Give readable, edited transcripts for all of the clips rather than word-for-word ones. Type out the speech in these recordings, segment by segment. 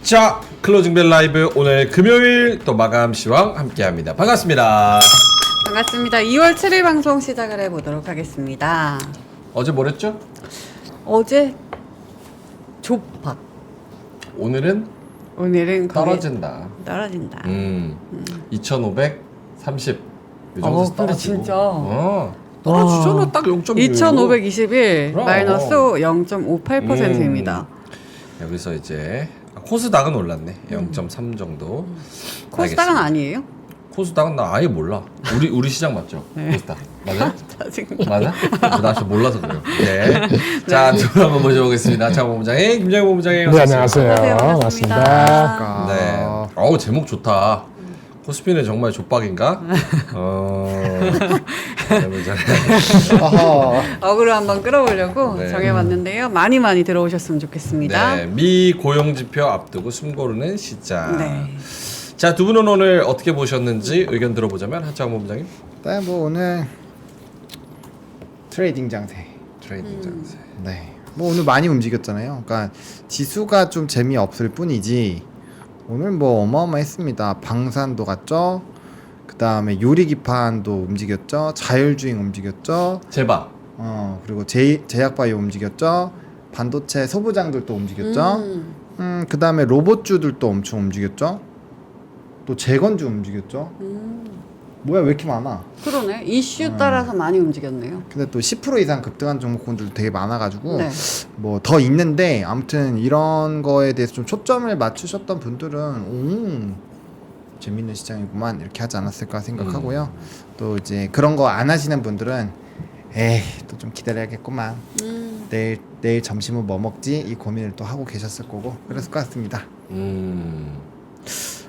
자, 클로징벨 라이브 오늘 금요일 또 마감 시황 함께합니다. 반갑습니다. 반갑습니다. 2월 7일 방송 시작을 해보도록 하겠습니다. 어제 뭐랬죠? 어제 조박, 오늘은 오늘은 떨어진다. 떨어진다. 2530. 이 정도 근데 떨어지고. 진짜. 떨어지잖아. 딱 0.6. 2521 그럼. 마이너스 0.58%입니다. 여기서 이제 코스닥은 올랐네. 0.3 정도. 코스닥은 아니에요? 코스닥은 나 아예 몰라. 우리 시장 맞죠? 네. 코스닥 맞아? 짜증나. 맞아? 나 좀 몰라서 그래요. 네. 자, 두 분 한번 모셔보겠습니다. 장 본부장님, 김정희 본부장님. 네, 안녕하세요. 안녕하세요. 반갑습니다. 네. 어우, 제목 좋다. 코스피는 정말 족박인가? 제목 잘해. 어그로 한번 끌어보려고 네. 정해봤는데요. 많이 들어오셨으면 좋겠습니다. 네, 미 고용 지표 앞두고 숨 고르는 시장. 네. 자, 두 분은 오늘 어떻게 보셨는지 의견 들어보자면 한창 본부장님. 네, 뭐 오늘 트레이딩 장세. 트레이딩 장세. 네. 뭐 오늘 많이 움직였잖아요. 그러니까 지수가 좀 재미없을 뿐이지 오늘 뭐 어마어마했습니다. 방산도 갔죠. 그다음에 요리기판도 움직였죠. 자율주행 움직였죠. 제박. 그리고 제약바이오 움직였죠. 반도체 소부장들도 움직였죠. 그다음에 로봇주들도 엄청 움직였죠. 또 재건주 움직였죠. 뭐야 왜 이렇게 많아? 그러네. 이슈 따라서 많이 움직였네요. 근데 또 10% 이상 급등한 종목군들도 되게 많아가지고 네. 뭐 더 있는데 아무튼 이런 거에 대해서 좀 초점을 맞추셨던 분들은 재밌는 시장이구만 이렇게 하지 않았을까 생각하고요. 또 이제 그런 거 안 하시는 분들은 에이 또 좀 기다려야겠구만. 내일 점심은 뭐 먹지 이 고민을 또 하고 계셨을 거고 그랬을 것 같습니다.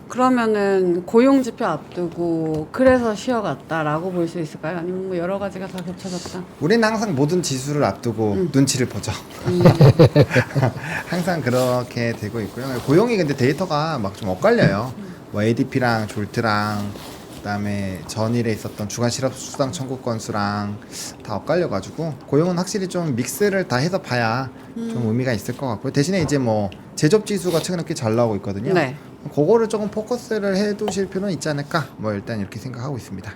그러면은 고용지표 앞두고 그래서 쉬어갔다라고 볼 수 있을까요? 아니면 뭐 여러 가지가 다 겹쳐졌다? 우리는 항상 모든 지수를 앞두고 눈치를 보죠. 항상 그렇게 되고 있고요. 고용이 근데 데이터가 막 좀 엇갈려요. 뭐 ADP랑 졸트랑 그다음에 전일에 있었던 주간 실업 수당 청구 건수랑 다 엇갈려가지고 고용은 확실히 좀 믹스를 다 해서 봐야 좀 의미가 있을 것 같고요. 대신에 이제 뭐 제조업 지수가 최근에 꽤 잘 나오고 있거든요. 네. 그거를 조금 포커스를 해두실 필요는 있지 않을까? 뭐 일단 이렇게 생각하고 있습니다.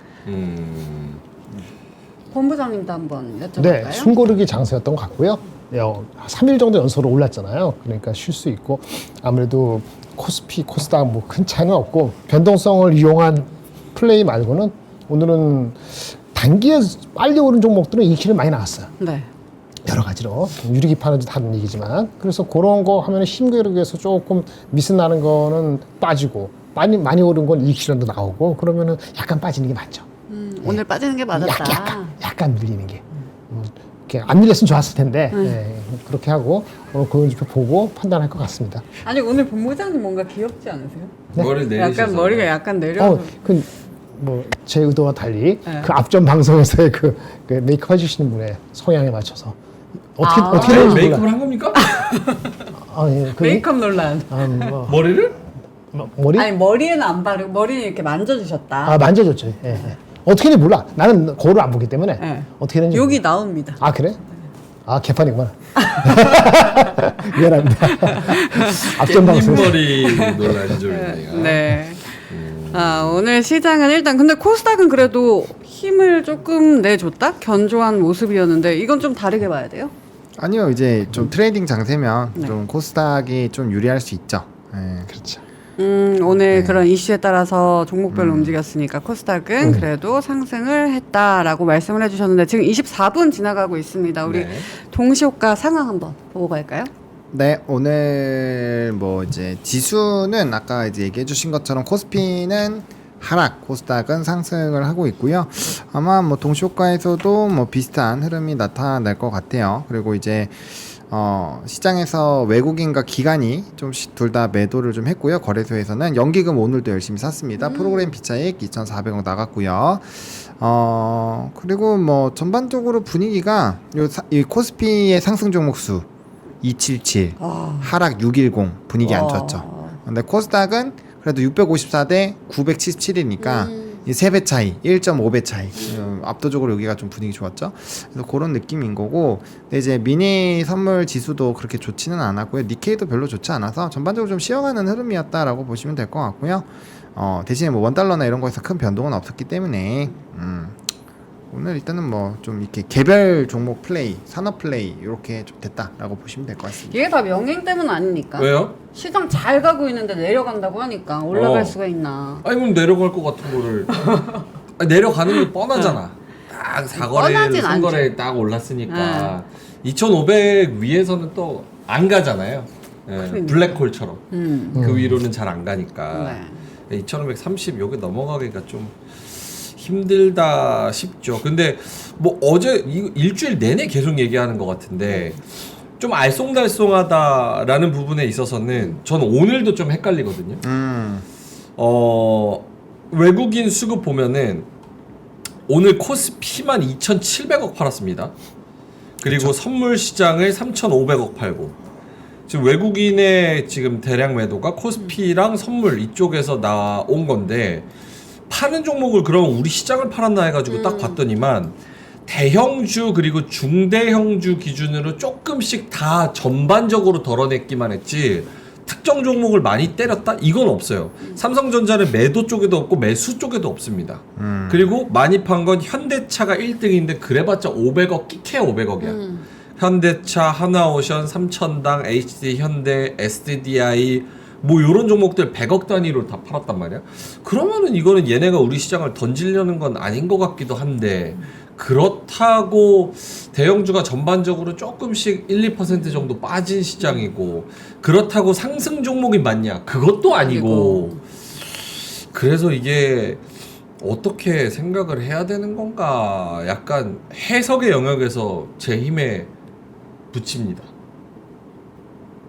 본부장님도 한번 여쭤볼까요? 네, 숨고르기 장세였던 것 같고요. 3일 정도 연속으로 올랐잖아요. 그러니까 쉴 수 있고 아무래도 코스피, 코스닥 뭐 큰 차이는 없고 변동성을 이용한 플레이 말고는 오늘은 단기에 빨리 오른 종목들은 이익실이 많이 나왔어요. 네. 여러 가지로 유리기판은 다른 얘기지만 그래서 그런 거 하면 힘겨루기에서 조금 미스 나는 거는 빠지고 많이 오른 건 이익실현도 나오고 그러면은 약간 빠지는 게 맞죠. 오늘 빠지는 게 맞았다. 약간 밀리는 게. 이렇게 안 밀렸으면 좋았을 텐데 그렇게 하고 오늘 고용지표 보고 판단할 것 같습니다. 아니 오늘 본부장님 뭔가 귀엽지 않으세요? 머리 내리셔서. 약간 머리가 약간 내려서. 제 의도와 달리 네. 그 앞전 방송에서의 그 메이크업 해주시는 분의 성향에 맞춰서 어떻게 되는지 메이크업을 몰라. 한 겁니까? 메이크업 논란. 머리를? 머리? 아니 머리에는 안 바르고 머리는 이렇게 만져주셨다. 만져줬죠. 예. 어떻게 되는지 몰라. 나는 거울을 안 보기 때문에 네. 어떻게 되는지 여기 몰라. 나옵니다. 아 그래? 아 개판이구나. 미안합니다. 앞전 방송. 머리 논란이 좀 있네요. 네. 오늘 시장은 일단 근데 코스닥은 그래도 힘을 조금 내줬다? 견조한 모습이었는데 이건 좀 다르게 봐야 돼요? 아니요, 이제 좀 트레이딩 장세면 네. 좀 코스닥이 좀 유리할 수 있죠. 그렇죠. 오늘 그런 이슈에 따라서 종목별로 움직였으니까 코스닥은 그래도 상승을 했다라고 말씀을 해주셨는데 지금 24분 지나가고 있습니다. 우리 네. 동시호가 상황 한번 보고 갈까요? 네, 오늘 뭐 이제 지수는 아까 이제 얘기해 주신 것처럼 코스피는 하락, 코스닥은 상승을 하고 있고요. 아마 뭐 동시효과에서도 뭐 비슷한 흐름이 나타날 것 같아요. 그리고 이제 시장에서 외국인과 기관이 좀 둘 다 매도를 좀 했고요. 거래소에서는 연기금 오늘도 열심히 샀습니다. 프로그램 비차익 2,400억 나갔고요. 그리고 뭐 전반적으로 분위기가 이 코스피의 상승 종목 수 277, 하락 610 분위기 안 좋았죠. 근데 코스닥은 그래도 654대 977이니까 이 3배 차이, 1.5배 차이. 압도적으로 여기가 좀 분위기 좋았죠. 그래서 그런 느낌인 거고, 근데 이제 미니 선물 지수도 그렇게 좋지는 않았고요. 니케이도 별로 좋지 않아서 전반적으로 좀 쉬어가는 흐름이었다라고 보시면 될 것 같고요. 대신에 뭐 $1나 이런 거에서 큰 변동은 없었기 때문에 오늘 일단은 뭐 좀 이렇게 개별 종목 플레이, 산업 플레이 이렇게 좀 됐다라고 보시면 될 것 같습니다. 이게 다 명행 때문 아닙니까? 왜요? 시장 잘 가고 있는데 내려간다고 하니까 올라갈 어. 수가 있나? 아니 그럼 내려갈 것 같은 거를 아니, 내려가는 게 뻔하잖아. 딱 4거래를 뻔하진 3거래에 딱 올랐으니까 2,500 위에서는 또 안 가잖아요. 예, 그러니까. 블랙홀처럼 그 위로는 잘 안 가니까 네. 2,530 여기 넘어가기가 좀 힘들다 싶죠. 근데 뭐 어제 일주일 내내 계속 얘기하는 것 같은데 좀 알쏭달쏭하다라는 부분에 있어서는 저는 오늘도 좀 헷갈리거든요. 외국인 수급 보면은 오늘 코스피만 2,700억 팔았습니다. 그리고 선물 시장을 3,500억 팔고 지금 외국인의 지금 대량 매도가 코스피랑 선물 이쪽에서 나온 건데 파는 종목을 그럼 우리 시장을 팔았나 해가지고 딱 봤더니만 대형주 그리고 중대형주 기준으로 조금씩 다 전반적으로 덜어냈기만 했지 특정 종목을 많이 때렸다? 이건 없어요. 삼성전자는 매도 쪽에도 없고 매수 쪽에도 없습니다. 그리고 많이 판 건 현대차가 1등인데 그래봤자 500억 끼케 500억이야. 현대차, 하나오션, 삼천당, HD 현대, SDI 뭐 요런 종목들 100억 단위로 다 팔았단 말이야. 그러면은 이거는 얘네가 우리 시장을 던지려는 건 아닌 것 같기도 한데 그렇다고 대형주가 전반적으로 조금씩 1, 2% 정도 빠진 시장이고 그렇다고 상승 종목이 많냐? 그것도 아니고 그래서 이게 어떻게 생각을 해야 되는 건가 약간 해석의 영역에서 제 힘에 붙입니다.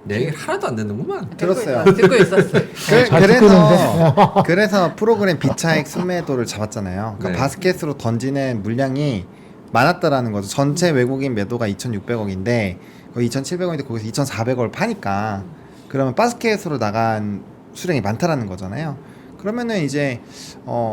내 얘기 하나도 안 되는구만. 들었어요. 듣고 있었어요. 잘 듣고 있는데. 그래서 프로그램 비차익 순매도를 잡았잖아요. 그러니까 네. 바스켓으로 던지는 물량이 많았다라는 거죠. 전체 외국인 매도가 2,600억인데 거의 2,700억인데 거기서 2,400억을 파니까 그러면 바스켓으로 나간 수량이 많다라는 거잖아요. 그러면은 이제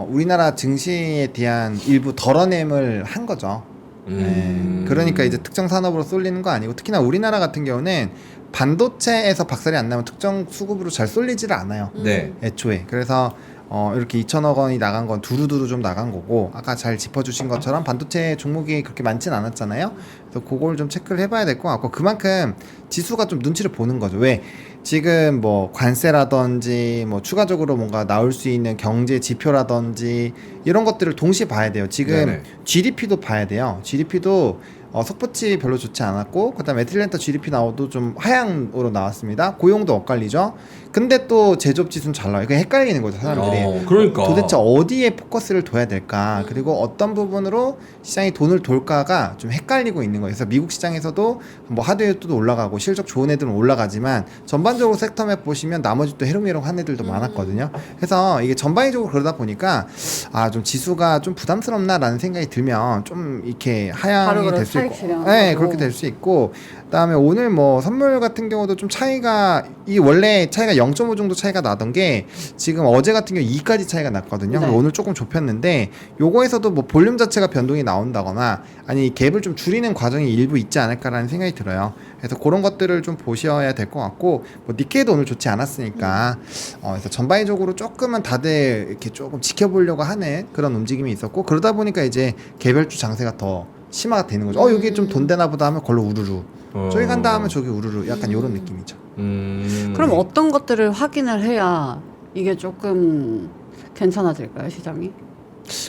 우리나라 증시에 대한 일부 덜어냄을 한 거죠. 네. 그러니까 이제 특정 산업으로 쏠리는 거 아니고 특히나 우리나라 같은 경우는 반도체에서 박살이 안 나면 특정 수급으로 잘 쏠리지를 않아요. 네. 애초에. 그래서 이렇게 2천억 원이 나간 건 두루두루 좀 나간 거고 아까 잘 짚어주신 것처럼 반도체 종목이 그렇게 많진 않았잖아요. 그래서 그걸 좀 체크를 해봐야 될 것 같고 그만큼 지수가 좀 눈치를 보는 거죠. 왜 지금 뭐 관세라든지 뭐 추가적으로 뭔가 나올 수 있는 경제 지표라든지 이런 것들을 동시에 봐야 돼요. 지금 네네. GDP도 봐야 돼요. GDP도 속보치 별로 좋지 않았고 그다음에 애틀랜타 GDP 나오도 좀 하향으로 나왔습니다. 고용도 엇갈리죠. 근데 또 제조업 지수는 잘 나와요. 그게 헷갈리는 거죠 사람들이. 그러니까 도대체 어디에 포커스를 둬야 될까 그리고 어떤 부분으로 시장이 돈을 돌까가 좀 헷갈리고 있는 거예요. 그래서 미국 시장에서도 뭐 하드웨어도 올라가고 실적 좋은 애들은 올라가지만 전반적으로 섹터맵 보시면 나머지 또 해롱해롱한 애들도 많았거든요. 그래서 이게 전반적으로 그러다 보니까 좀 지수가 좀 부담스럽나라는 생각이 들면 좀 이렇게 하향이 될 수 있고 네, 그렇게 될 수 있고 그다음에 오늘 뭐 선물 같은 경우도 좀 차이가 이 원래 차이가 0.5 정도 차이가 나던 게 지금 어제 같은 경우 2까지 차이가 났거든요. 네. 오늘 조금 좁혔는데 요거에서도 뭐 볼륨 자체가 변동이 나온다거나 아니 갭을 좀 줄이는 과정이 일부 있지 않을까라는 생각이 들어요. 그래서 그런 것들을 좀 보셔야 될 것 같고 뭐 니케이도 오늘 좋지 않았으니까 그래서 전반적으로 조금은 다들 이렇게 조금 지켜보려고 하는 그런 움직임이 있었고 그러다 보니까 이제 개별주 장세가 더 심화가 되는 거죠. 여기 좀 돈 되나 보다 하면 걸로 우르르 저기 간다 하면 저기 우르르 약간 이런 느낌이죠. 그럼 어떤 것들을 확인을 해야 이게 조금 괜찮아질까요, 시장이?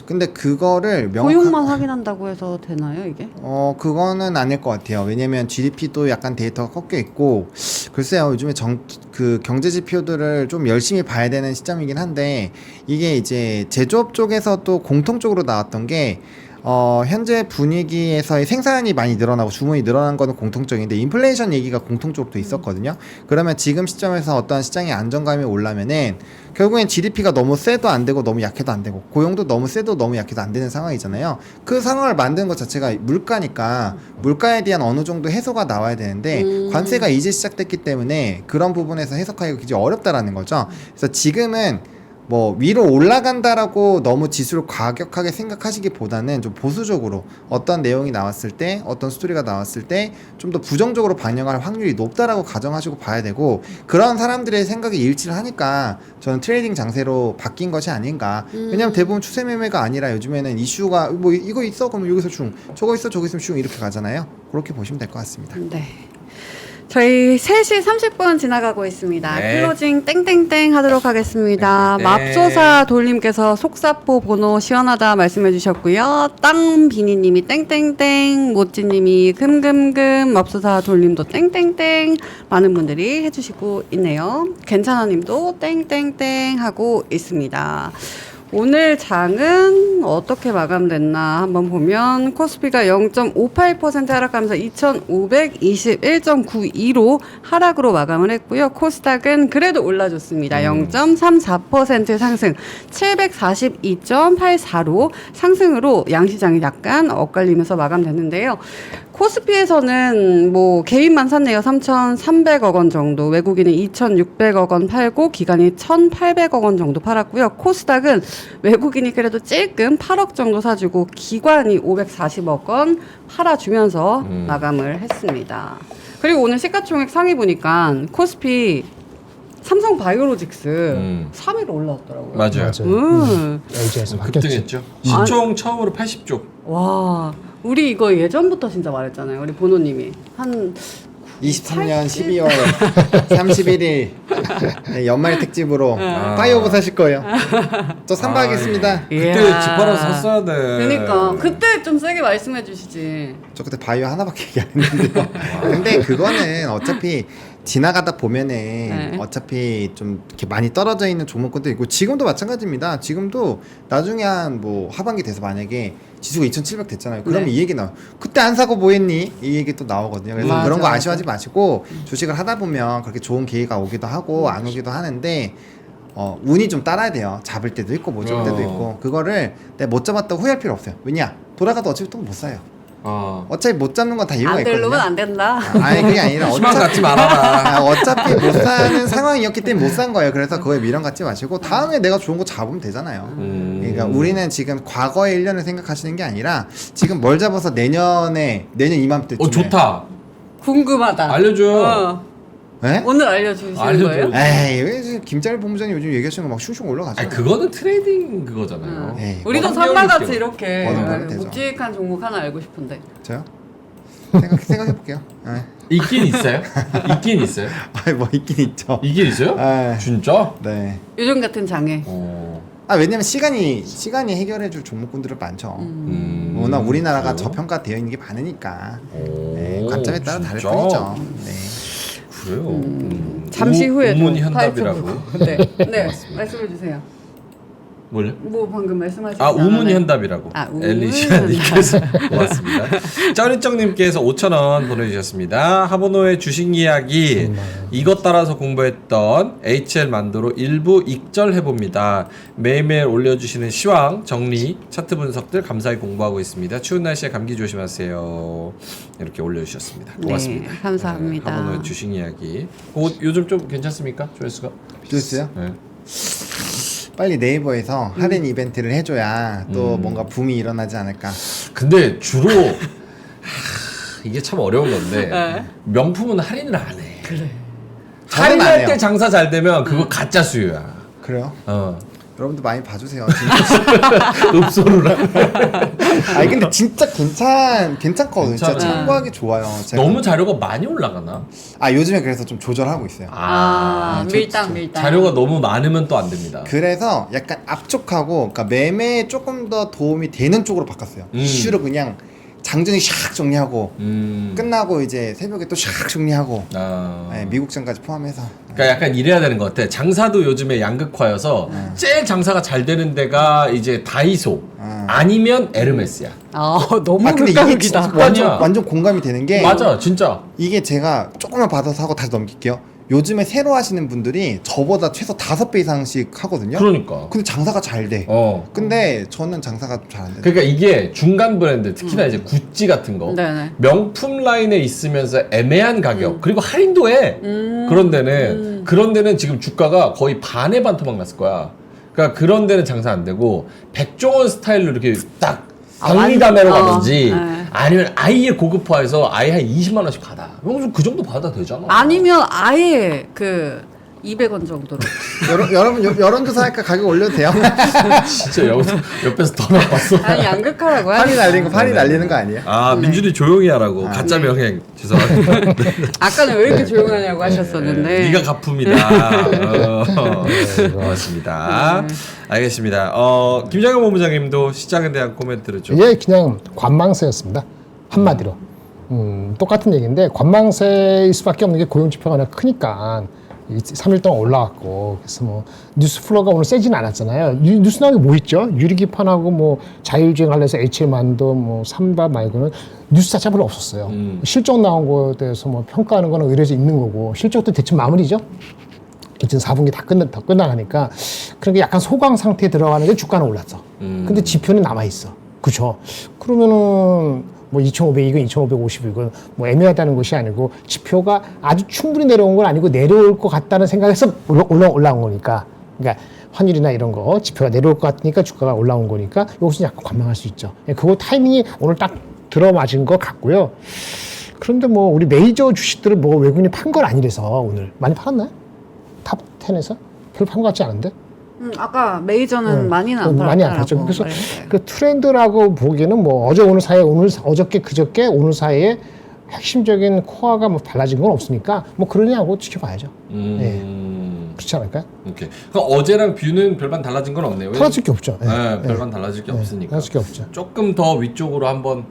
근데 그거를 고용만 확인한다고 해서 되나요, 이게? 그거는 아닐 것 같아요. 왜냐면 GDP도 약간 데이터가 꺾여 있고 글쎄요 요즘에 그 경제 지표들을 좀 열심히 봐야 되는 시점이긴 한데 이게 이제 제조업 쪽에서도 공통적으로 나왔던 게 현재 분위기에서의 생산이 많이 늘어나고 주문이 늘어난 거는 공통적인데 인플레이션 얘기가 공통적으로 또 있었거든요. 그러면 지금 시점에서 어떠한 시장의 안정감이 올라면은 결국엔 GDP가 너무 세도 안 되고 너무 약해도 안 되고 고용도 너무 세도 너무 약해도 안 되는 상황이잖아요. 그 상황을 만드는 것 자체가 물가니까 물가에 대한 어느 정도 해소가 나와야 되는데 관세가 이제 시작됐기 때문에 그런 부분에서 해석하기가 굉장히 어렵다라는 거죠. 그래서 지금은 뭐 위로 올라간다라고 너무 지수를 과격하게 생각하시기보다는 좀 보수적으로 어떤 내용이 나왔을 때 어떤 스토리가 나왔을 때 좀 더 부정적으로 반영할 확률이 높다라고 가정하시고 봐야 되고 그런 사람들의 생각이 일치를 하니까 저는 트레이딩 장세로 바뀐 것이 아닌가. 왜냐면 대부분 추세 매매가 아니라 요즘에는 이슈가 뭐 이거 있어 그럼 여기서 슝 저거 있어 저거 있으면 슝 이렇게 가잖아요. 그렇게 보시면 될 것 같습니다. 네. 저희 3시 30분 지나가고 있습니다. 네. 클로징 땡땡땡 하도록 하겠습니다. 땡땡땡. 맙소사 돌림께서 속사포 번호 시원하다 말씀해 주셨고요. 땅비니님이 땡땡땡, 모찌님이 금금금, 맙소사 돌림도 땡땡땡 많은 분들이 해주시고 있네요. 괜찮아님도 땡땡땡 하고 있습니다. 오늘 장은 어떻게 마감됐나 한번 보면 코스피가 0.58% 하락하면서 2521.92로 하락으로 마감을 했고요. 코스닥은 그래도 올라줬습니다. 0.34% 상승 742.84로 상승으로 양시장이 약간 엇갈리면서 마감됐는데요. 코스피에서는 뭐 개인만 샀네요. 3,300억 원 정도, 외국인은 2,600억 원 팔고 기관이 1,800억 원 정도 팔았고요. 코스닥은 외국인이 그래도 찔끔 8억 정도 사주고 기관이 540억 원 팔아주면서 마감을 했습니다. 그리고 오늘 시가총액 상위 보니까 코스피 삼성바이오로직스 3위로 올라왔더라고요. 맞아요. LG에서 바뀌었지. 급등했죠. 시총 처음으로 80조. 와, 우리 이거 예전부터 진짜 말했잖아요. 우리 보노님이 한 23년 12월 31일 네, 연말 특집으로 파이어브 사실 거예요. 저 선박하겠습니다. 그때 이야. 집 팔아서 샀어야 돼. 그러니까 그때 좀 세게 말씀해 주시지. 저 그때 바이오 하나밖에 얘기 안 했는데요. 근데 그거는 어차피 지나가다 보면은 네. 어차피 좀 이렇게 많이 떨어져 있는 종목군도 있고 지금도 마찬가지입니다. 지금도 나중에 한 뭐 하반기 돼서 만약에 지수가 2,700 됐잖아요. 그러면 네. 이 얘기 나와. 그때 안 사고 뭐 했니? 이 얘기 또 나오거든요. 그래서 맞아, 그런 거 맞아. 아쉬워하지 마시고 주식을 하다 보면 그렇게 좋은 기회가 오기도 하고 안 오기도 하는데 운이 좀 따라야 돼요. 잡을 때도 있고 못 잡을 때도 있고 그거를 내가 못 잡았다고 후회할 필요 없어요. 왜냐? 돌아가도 어차피 또 못 사요. 어차피 못 잡는 건 다 이유가 안 있거든요. 되려면 안 된다. 아니 그게 아니라 희망 갖지 말아라. 어차피 못 사는 상황이었기 때문에 못 산 거예요. 그래서 그거에 미련 갖지 마시고 다음에 내가 좋은 거 잡으면 되잖아요. 그러니까 우리는 지금 과거의 1년을 생각하시는 게 아니라 지금 뭘 잡아서 내년 이맘때쯤에 좋다. 궁금하다. 알려줘요. 네? 오늘 알려주시는 알려줘. 거예요? 에이 왜 김짜리 본부장님 요즘 얘기하시는 거 막 슝슝 올라가죠. 아니 그거는 트레이딩 그거잖아요. 에이, 우리도 뭐 산마같이 한겨울 이렇게 뭐든 되죠. 묵직한 종목 하나 알고 싶은데. 저요? 생각해볼게요. 네. 있긴 있어요. 있긴 있어요. 아이 뭐 있긴 있죠. 이긴 있어요? 아, 진짜? 네. 요즘 같은 장에. 왜냐면 시간이 해결해줄 종목군들은 많죠. 워낙 우리나라가 그래요? 저평가되어 있는 게 많으니까 오, 네, 관점에 따라 다를 진짜? 뿐이죠. 네. 그래요. 잠시 후에 우문이 현답이라고. 네, 네, 말씀해 주세요. 뭘요? 뭐 방금 말씀하신 우문이 현답이라고. 우문 엘리시아님께서 고맙습니다. 쩌리쩍님께서 5,000원 보내주셨습니다. 하보노의 주식 이야기 이것 따라서 공부했던 HL 만두로 일부 익절해봅니다. 매일매일 올려주시는 시황 정리 차트 분석들 감사히 공부하고 있습니다. 추운 날씨에 감기 조심하세요. 이렇게 올려주셨습니다. 고맙습니다. 네, 감사합니다. 하보노의 주식 이야기. 요즘 좀 괜찮습니까? 조회수가? 좋았어요? 네. 빨리 네이버에서 할인 이벤트를 해줘야 또 뭔가 붐이 일어나지 않을까. 근데 주로 이게 참 어려운 건데 명품은 할인을 안 해. 저는 안 할인할 해요. 때 장사 잘 되면 그거 가짜 수요야. 그래요? 여러분들 많이 봐주세요. 읍소루라. 아니 근데 진짜 괜찮거든요. 진짜 괜찮아요. 참고하기 좋아요. 제가 너무 자료가 많이 올라가나? 요즘에 그래서 좀 조절하고 있어요. 밀당. 자료가 너무 많으면 또 안 됩니다. 그래서 약간 압축하고 그러니까 매매에 조금 더 도움이 되는 쪽으로 바꿨어요. 이슈로 그냥 장전이 샥 정리하고 끝나고 이제 새벽에 또 샥 정리하고 네, 미국장까지 포함해서 그러니까 약간 이래야 되는 것 같아. 장사도 요즘에 양극화여서 제일 장사가 잘 되는 데가 이제 다이소 아니면 에르메스야. 너무 근데 이게 극단이다. 진짜 아니야. 완전 공감이 되는 게 맞아, 진짜. 이게 제가 조금만 받아서 하고 다시 넘길게요. 요즘에 새로 하시는 분들이 저보다 최소 5배 이상씩 하거든요. 그러니까. 근데 장사가 잘 돼. 근데 저는 장사가 좀 잘 안 돼. 그러니까 이게 중간 브랜드, 특히나 이제 구찌 같은 거, 네네. 명품 라인에 있으면서 애매한 가격, 그리고 할인도 해. 그런 데는 지금 주가가 거의 반의 반토막 났을 거야. 그러니까 그런 데는 장사 안 되고 백종원 스타일로 이렇게 딱 박리담회로 가든지 네. 아니면 아예 고급화해서 아예 한 20만 원씩 받아. 그럼 그 정도 받아 되잖아. 아니면 아예 그 200원 정도로. 여러분 여론조사니까 가격 올려도 돼요? 진짜 옆에서 더 나빴어. 아니 양극화라고 판이 날리는 거 판이 네. 날리는 거 아니에요? 아 민준이 조용히 하라고 가짜 명행 죄송합니다. 아까는 왜 이렇게 조용하냐고 하셨었는데. 네가 가품이다. 고맙습니다. 알겠습니다. 김장현 본부장님도 시장에 대한 코멘트를 좀. 이게 그냥 관망세였습니다. 한마디로. 똑같은 얘기인데 관망세일 수밖에 없는 게 고용지표가 워낙 크니까 3일 동안 올라왔고 그래서 뭐 뉴스 플로우가 오늘 세지는 않았잖아요. 뉴스 나온 게 뭐 있죠? 유리기판하고 뭐 자율주행 관련해서 HM만도 뭐 삼바 말고는 뉴스 자체가 별로 없었어요. 실적 나온 거에 대해서 뭐 평가하는 거는 의뢰서 있는 거고 실적도 대충 마무리죠. 2004분기 다 끝나가니까 그런 게 약간 소강 상태에 들어가는 게 주가는 올랐어. 근데 지표는 남아있어. 그죠? 그러면은 뭐 2,500이건 2,550이건 뭐 애매하다는 것이 아니고 지표가 아주 충분히 내려온 건 아니고 내려올 것 같다는 생각에서 올라온 거니까. 그러니까 환율이나 이런 거 지표가 내려올 것 같으니까 주가가 올라온 거니까 여기서 약간 관망할 수 있죠. 그거 타이밍이 오늘 딱 들어맞은 것 같고요. 그런데 뭐 우리 메이저 주식들을 뭐 외국인이 판 건 아니라서 오늘 많이 팔았나요? 탑 10에서? 별로 판 것 같지 않은데? 아까 메이저는 많이는 안 팔았다라고. 많이 안 팔았죠. 그래서 말했어요. 그 트렌드라고 보기에는 뭐 어제 오늘 사이에 어저께 그저께 오늘 사이에 핵심적인 코어가 뭐 달라진 건 없으니까 뭐 그러냐고 지켜봐야죠. 그렇지 않을까요? 오케이. 그럼 어제랑 뷰는 별반 달라진 건 없네요. 달라질 게 없죠. 네, 별반 달라질 게 없으니까. 달라질 게 없죠. 조금 더 위쪽으로 한번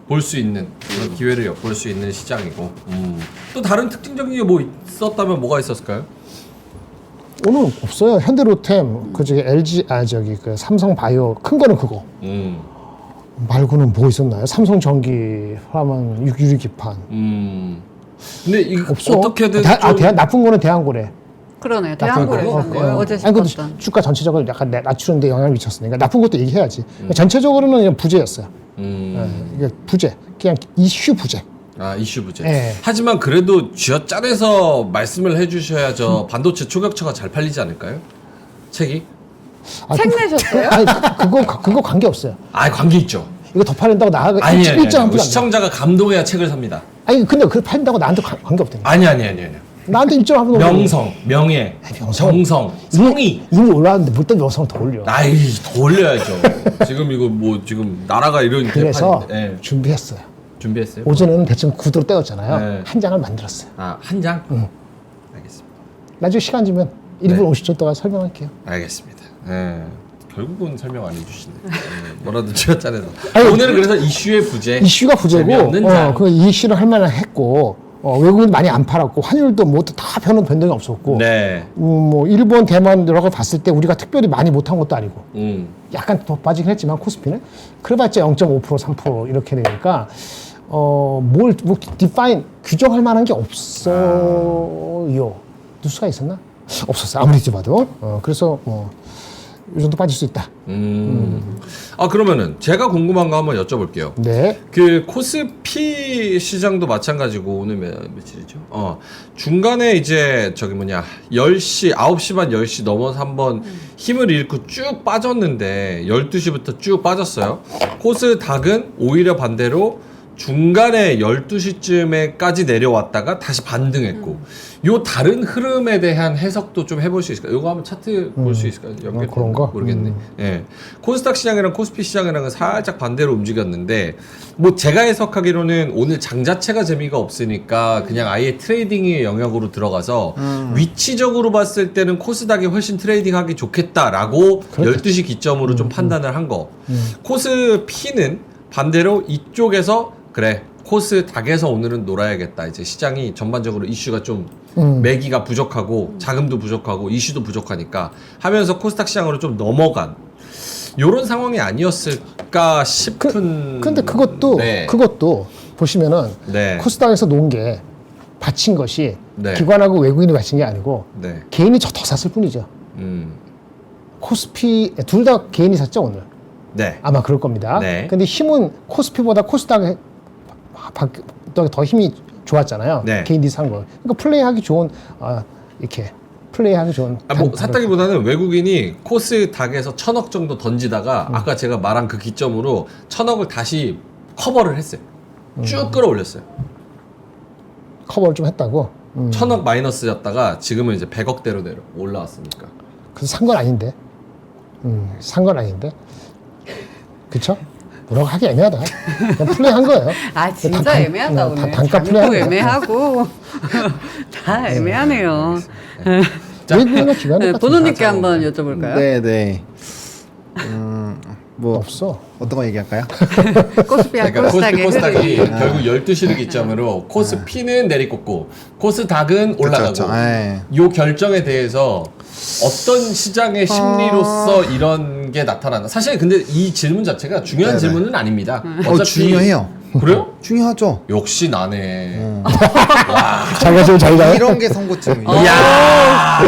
볼 수 있는 그런 기회를 엿볼 수 있는 시장이고. 또 다른 특징적인 게 뭐 있었다면 뭐가 있었을까요? 오늘 없어요. 현대로템, 그 저기 LG 그 삼성바이오 큰 거는 그거 말고는 뭐 있었나요? 삼성전기 하면 유리기판 근데 이거 없어. 어떻게든 나쁜 거는 대한고래. 그러네요. 대한고래잖아요. 어제 아니 근데 싶었던. 주가 전체적으로 약간 낮추는데 영향을 미쳤으니까 나쁜 것도 얘기해야지. 전체적으로는 그냥 부재였어요. 이게 부재, 그냥 이슈 부재. 아 이슈 부재. 네. 하지만 그래도 쥐어짜내서 말씀을 해주셔야죠. 반도체 초격차가 잘 팔리지 않을까요? 책이? 책 내셨어요? 아니 그거 관계 없어요. 아 관계 있죠. 이거 더 팔린다고 나하고 아니 일정 우리 시청자가 감동해야 책을 삽니다. 아니 근데 그 팔린다고 나한테 관계 없다니까. 아니. 나한테 일정 한번 명성, 명예, 정성, 성의. 이미 올라왔는데 뭘 또 명성 더 올려. 아이 더 올려야죠. 지금 이거 뭐 지금 나라가 이런 그래서 대판인데. 예. 준비했어요. 준비했어요? 오전에는 대충 구두로 떼었잖아요. 네. 한 장을 만들었어요. 아한 장? 알겠습니다. 나중에 시간 주면 1분 50초 동안 설명할게요. 알겠습니다. 예. 결국은 설명 안 해주시네. 뭐라도 쥐어짜내서. 아니, 오늘은 그래서 이슈의 부재. 이슈가 부재고, 재미없는 장. 그 이슈를 할 만한 했고, 외국인 많이 안 팔았고, 환율도 뭐 다 변동이 없었고, 네. 뭐 일본, 대만 여러 거 봤을 때 우리가 특별히 많이 못한 것도 아니고, 약간 약간 더 빠지긴 했지만 코스피는 그래봤자 0.5% 3% 이렇게 되니까 뭐 디파인 규정할 만한 게 없어요. 뉴스가 있었나? 없었어요. 아무리 뒤봐도. 그래서 이 정도 빠질 수 있다. 아 그러면은 제가 궁금한 거 한번 여쭤볼게요. 네. 그 코스피 시장도 마찬가지고 오늘 며칠이죠? 중간에 이제 저기 10시, 9시 반 10시 넘어서 한번 힘을 잃고 쭉 빠졌는데 12시부터 쭉 빠졌어요. 코스닥은 오히려 반대로 중간에 12시쯤에까지 내려왔다가 다시 반등했고 요 다른 흐름에 대한 해석도 좀 해볼 수 있을까요? 요거 한번 차트 볼 수 있을까요? 연결 그런 거? 모르겠네. 예. 코스닥 시장이랑 코스피 시장이랑은 살짝 반대로 움직였는데 뭐 제가 해석하기로는 오늘 장 자체가 재미가 없으니까 그냥 아예 트레이딩의 영역으로 들어가서 위치적으로 봤을 때는 코스닥이 훨씬 트레이딩하기 좋겠다라고 12시 기점으로 좀 판단을 한 거. 코스피는 반대로 이쪽에서 그래 코스닥에서 오늘은 놀아야겠다. 이제 시장이 전반적으로 이슈가 좀 매기가 부족하고 자금도 부족하고 이슈도 부족하니까 하면서 코스닥 시장으로 좀 넘어간 요런 상황이 아니었을까 싶은. 근데 그것도 보시면은 네. 코스닥에서 놓은 게 바친 것이 네. 기관하고 외국인이 바친 게 아니고 네. 개인이 더 샀을 뿐이죠. 코스피 둘 다 개인이 샀죠 오늘. 네. 아마 그럴 겁니다. 네. 근데 힘은 코스피보다 코스닥에 더 힘이 좋았잖아요. 네. 개인들이 산 거. 그러니까 플레이하기 좋은 이렇게 플레이하기 좋은. 뭐 샀다기보다는 외국인이 코스닥에서 1,000억 정도 던지다가 아까 제가 말한 그 기점으로 1,000억을 다시 커버를 했어요. 쭉 끌어올렸어요. 커버를 좀 했다고. 1,000억 마이너스였다가 지금은 이제 100억대로 올라왔으니까. 그래서 산 건 아닌데. 산 건 아닌데. 그쵸? 뭐라고 하기 애매하다. 그냥 플레이한 거예요. 아 진짜 애매하다 오늘. 단가 장도 플레이하는 거야. 애매하고 다 애매하네요. 외국인의 기관이 본호님께 한번 여쭤볼까요? 네네. 뭐 없어. 어떤 거 얘기할까요? 코스피와 그러니까 코스닥의 코스닥이 흐름이. 결국 12시를 기점으로 코스피는 내리꽂고 코스닥은 올라가고 그쵸. 예. 요 결정에 대해서 어떤 시장의 심리로서 이런 게 나타나나 사실 근데 이 질문 자체가 중요한 네네. 질문은 아닙니다. 중요해요. 그래요? 중요하죠. 역시 나네. 자기가 지금 자기가 이런 게 선고증이에요. 야,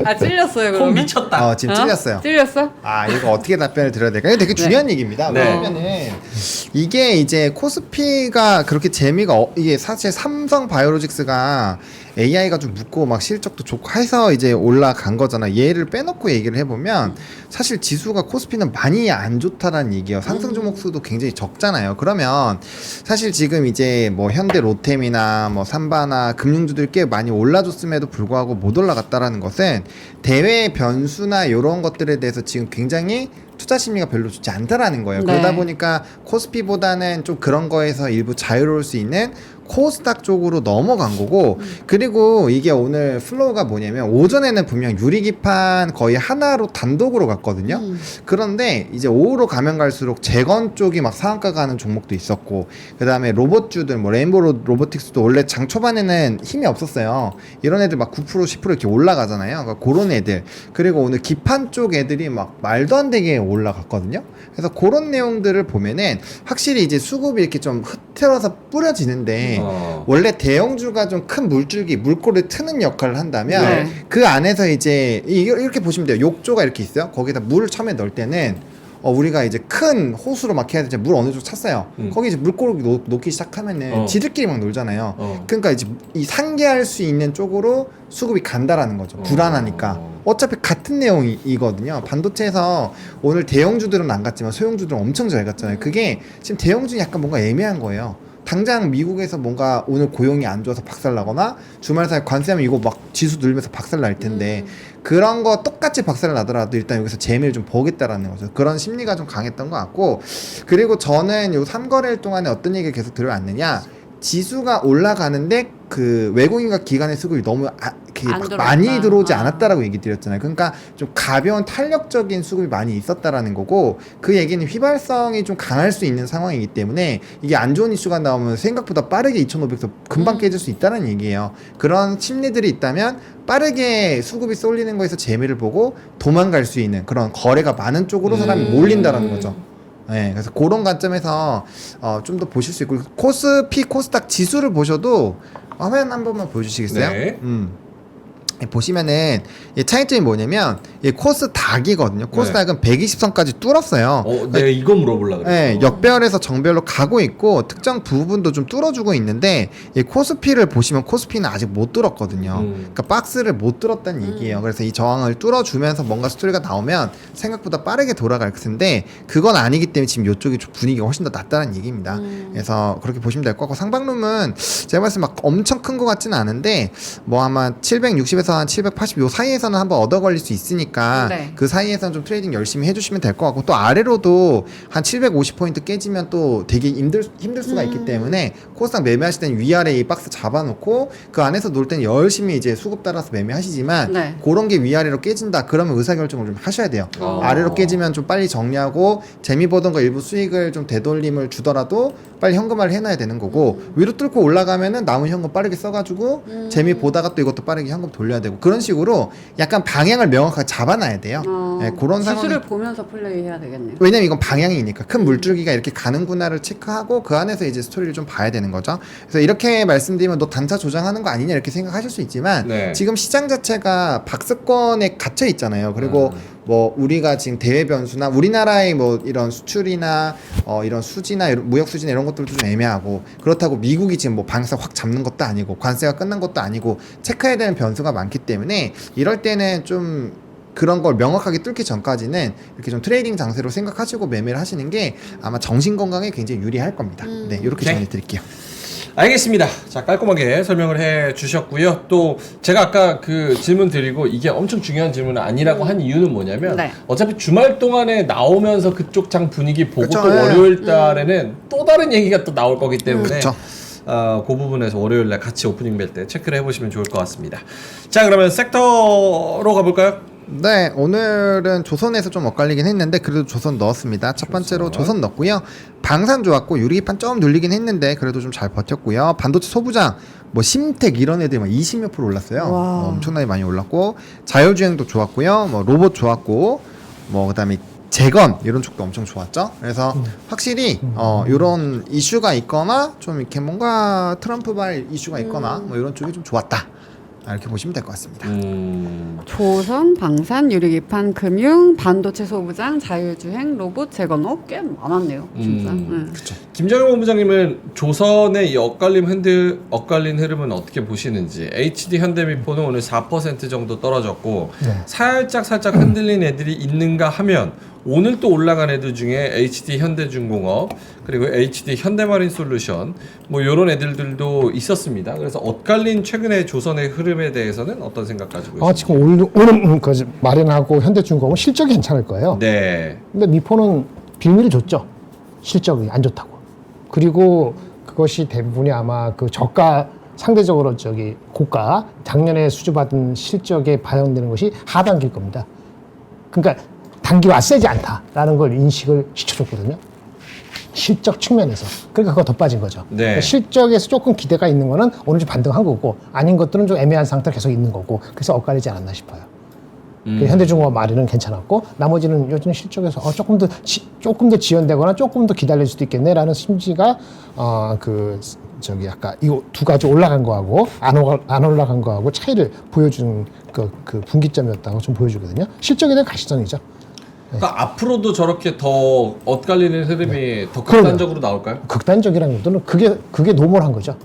아 찔렸어요 콩 그러면? 미쳤다. 지금 찔렸어요. 찔렸어? 아 이거 어떻게 답변을 드려야 될까요? 이거 되게 중요한 얘기입니다. 네. 왜냐면은 이게 이제 코스피가 그렇게 재미가 이게 사실 삼성 바이오로직스가 AI가 좀 묻고 막 실적도 좋고 해서 이제 올라간 거잖아. 얘를 빼놓고 얘기를 해보면 사실 지수가 코스피는 많이 안 좋다라는 얘기예요. 상승 종목 수도 굉장히 적잖아요. 그러면 사실 지금 이제 뭐 현대 로템이나 뭐 삼바나 금융주들 꽤 많이 올라줬음에도 불구하고 못 올라갔다라는 것은 대외 변수나 이런 것들에 대해서 지금 굉장히 투자 심리가 별로 좋지 않다라는 거예요. 네. 그러다 보니까 코스피보다는 좀 그런 거에서 일부 자유로울 수 있는 코스닥 쪽으로 넘어간 거고 그리고 이게 오늘 플로우가 뭐냐면 오전에는 분명 유리기판 거의 하나로 단독으로 갔거든요. 그런데 이제 오후로 가면 갈수록 재건 쪽이 막 상한가 가는 종목도 있었고 그 다음에 로봇주들 뭐 레인보우 로보틱스도 원래 장 초반에는 힘이 없었어요. 이런 애들 막 9% 10% 이렇게 올라가잖아요. 그러니까 그런 애들 그리고 오늘 기판 쪽 애들이 막 말도 안 되게 올라갔거든요. 그래서 그런 내용들을 보면은 확실히 이제 수급이 이렇게 좀 흐트러서 뿌려지는데 원래 대형주가 좀 큰 물줄기 물꼬를 트는 역할을 한다면 네. 그 안에서 이제 이렇게 보시면 돼요. 욕조가 이렇게 있어요. 거기다 물을 처음에 넣을 때는 우리가 이제 큰 호수로 막 해야 되지 물 어느 정도 찼어요. 거기 이제 물고기 놓기 시작하면은 지들끼리 막 놀잖아요. 그러니까 이제 이 상계할 수 있는 쪽으로 수급이 간다라는 거죠. 불안하니까. 어차피 같은 내용이거든요. 반도체에서 오늘 대형주들은 안 갔지만 소형주들은 엄청 잘 갔잖아요. 그게 지금 대형주는 약간 뭔가 애매한 거예요. 당장 미국에서 뭔가 오늘 고용이 안 좋아서 박살나거나 주말 사이 관세하면 이거 막 지수 늘면서 박살날 텐데 그런 거 똑같이 박살 나더라도 일단 여기서 재미를 좀 보겠다라는 거죠. 그런 심리가 좀 강했던 것 같고 그리고 저는 요 3거래일 동안에 어떤 얘기를 계속 들어왔느냐 지수가 올라가는데 그 외국인과 기관의 수급이 너무 이렇게 안 막 들어왔다. 많이 들어오지 않았다라고 얘기 드렸잖아요. 그러니까 좀 가벼운 탄력적인 수급이 많이 있었다라는 거고 그 얘기는 휘발성이 좀 강할 수 있는 상황이기 때문에 이게 안 좋은 이슈가 나오면 생각보다 빠르게 2,500서 금방 깨질 수 있다는 얘기예요. 그런 심리들이 있다면 빠르게 수급이 쏠리는 거에서 재미를 보고 도망갈 수 있는 그런 거래가 많은 쪽으로 사람이 몰린다라는 거죠. 네, 그래서 그런 관점에서 좀 더 보실 수 있고 코스피 코스닥 지수를 보셔도 화면 한 번만 보여주시겠어요? 네. 보시면은 이 차이점이 뭐냐면 이 코스닥이거든요. 코스닥은 120선까지 뚫었어요. 네, 이거 물어보려고 그랬어. 네, 역별에서 정별로 가고 있고 특정 부분도 좀 뚫어주고 있는데 이 코스피를 보시면 코스피는 아직 못 뚫었거든요. 그러니까 박스를 못 뚫었다는 얘기예요. 그래서 이 저항을 뚫어주면서 뭔가 스토리가 나오면 생각보다 빠르게 돌아갈 텐데 그건 아니기 때문에 지금 이쪽이 분위기가 훨씬 더 낫다는 얘기입니다. 그래서 그렇게 보시면 될 것 같고 상방룸은 제가 봤을 때 막 엄청 큰 것 같지는 않은데 뭐 아마 760에서 한 780 요 사이에서는 한번 얻어 걸릴 수 있으니까 네. 그 사이에서는 좀 트레이딩 열심히 해주시면 될 것 같고 또 아래로도 한 750포인트 깨지면 또 되게 힘들 수가 있기 때문에 코스닥 매매하실 때는 위아래 이 박스 잡아놓고 그 안에서 놀 때는 열심히 이제 수급 따라서 매매하시지만 네. 그런 게 위아래로 깨진다 그러면 의사결정을 좀 하셔야 돼요. 아래로 깨지면 좀 빨리 정리하고 재미 보던 거 일부 수익을 좀 되돌림을 주더라도 빨리 현금화를 해놔야 되는 거고 위로 뚫고 올라가면은 남은 현금 빠르게 써가지고 재미 보다가 또 이것도 빠르게 현금 돌려야 되고 그런 식으로 약간 방향을 명확하게 잡아놔야 돼요. 네, 그런 지수를 상황. 보면서 플레이해야 되겠네요. 왜냐면 이건 방향이니까 큰 물줄기가 이렇게 가는구나를 체크하고 그 안에서 이제 스토리를 좀 봐야 되는 거죠. 그래서 이렇게 말씀드리면 너 단타 조장하는 거 아니냐 이렇게 생각하실 수 있지만 네. 지금 시장 자체가 박스권에 갇혀 있잖아요. 그리고 뭐 우리가 지금 대외 변수나 우리나라의 뭐 이런 수출이나 이런 수지나 이런 무역 수지나 이런 것들도 좀 애매하고 그렇다고 미국이 지금 뭐 방사 확 잡는 것도 아니고 관세가 끝난 것도 아니고 체크해야 되는 변수가 많기 때문에 이럴 때는 좀 그런 걸 명확하게 뚫기 전까지는 이렇게 좀 트레이딩 장세로 생각하시고 매매를 하시는 게 아마 정신 건강에 굉장히 유리할 겁니다. 네, 이렇게 오케이. 정리 드릴게요. 알겠습니다. 자, 깔끔하게 설명을 해 주셨고요. 또 제가 아까 그 질문 드리고 이게 엄청 중요한 질문은 아니라고 한 이유는 뭐냐면 네. 어차피 주말 동안에 나오면서 그쪽 장 분위기 보고 그쵸, 또 예. 월요일 달에는 또 다른 얘기가 또 나올 거기 때문에 그쵸. 그 부분에서 월요일 날 같이 오프닝 뵐 때 체크를 해보시면 좋을 것 같습니다. 자, 그러면 섹터로 가볼까요? 네, 오늘은 조선에서 좀 엇갈리긴 했는데 그래도 조선 넣었습니다. 첫 번째로 조선 넣었고요. 방산 좋았고 유리기판 좀 눌리긴 했는데 그래도 좀 잘 버텼고요. 반도체 소부장, 뭐 심텍 이런 애들이 막 20몇 % 올랐어요. 와. 엄청나게 많이 올랐고 자율주행도 좋았고요. 뭐 로봇 좋았고 뭐 그다음에 재건 이런 쪽도 엄청 좋았죠. 그래서 확실히 이런 이슈가 있거나 좀 이렇게 뭔가 트럼프발 이슈가 있거나 뭐 이런 쪽이 좀 좋았다. 이렇게 보시면 될 것 같습니다. 조선, 방산, 유리기판, 금융, 반도체 소부장, 자율주행, 로봇, 재건업 꽤 많았네요. 진짜. 네. 김정일 본부장님은 조선의 이 엇갈린 흐름은 어떻게 보시는지. HD 현대미포는 오늘 4% 정도 떨어졌고 네. 살짝 흔들린 애들이 있는가 하면 오늘 또 올라간 애들 중에 HD 현대중공업 그리고 HD 현대마린솔루션 뭐 이런 애들도 있었습니다. 그래서 엇갈린 최근의 조선의 흐름에 대해서는 어떤 생각 가지고 있습니까? 지금 오늘 그 마린하고 현대중공업은 실적이 괜찮을 거예요. 네. 근데 미포는 빌미를 줬죠. 실적이 안 좋다고. 그리고 그것이 대부분이 아마 그 저가 상대적으로 고가 작년에 수주받은 실적에 반영되는 것이 하반기일 겁니다. 그러니까 단기와 세지 않다라는 걸 인식을 시켜줬거든요. 실적 측면에서. 그러니까 그거 더 빠진 거죠. 네. 그러니까 실적에서 조금 기대가 있는 거는 오늘 좀 반등한 거고 아닌 것들은 좀 애매한 상태로 계속 있는 거고 그래서 엇갈리지 않았나 싶어요. 그 현대중공업 마리는 괜찮았고 나머지는 요즘 실적에서 조금 더 지연되거나 조금 더 기다릴 수도 있겠네라는 심지가 아까 이거 두 가지 올라간 거하고 안 올라간 거하고 차이를 보여주는 그 분기점이었다고 좀 보여주거든요. 실적에 대한 가시성이죠. 그러니까 앞으로도 저렇게 더 엇갈리는 흐름이 더 극단적으로 나올까요? 극단적이라는 것들은 그게 노멀한 거죠.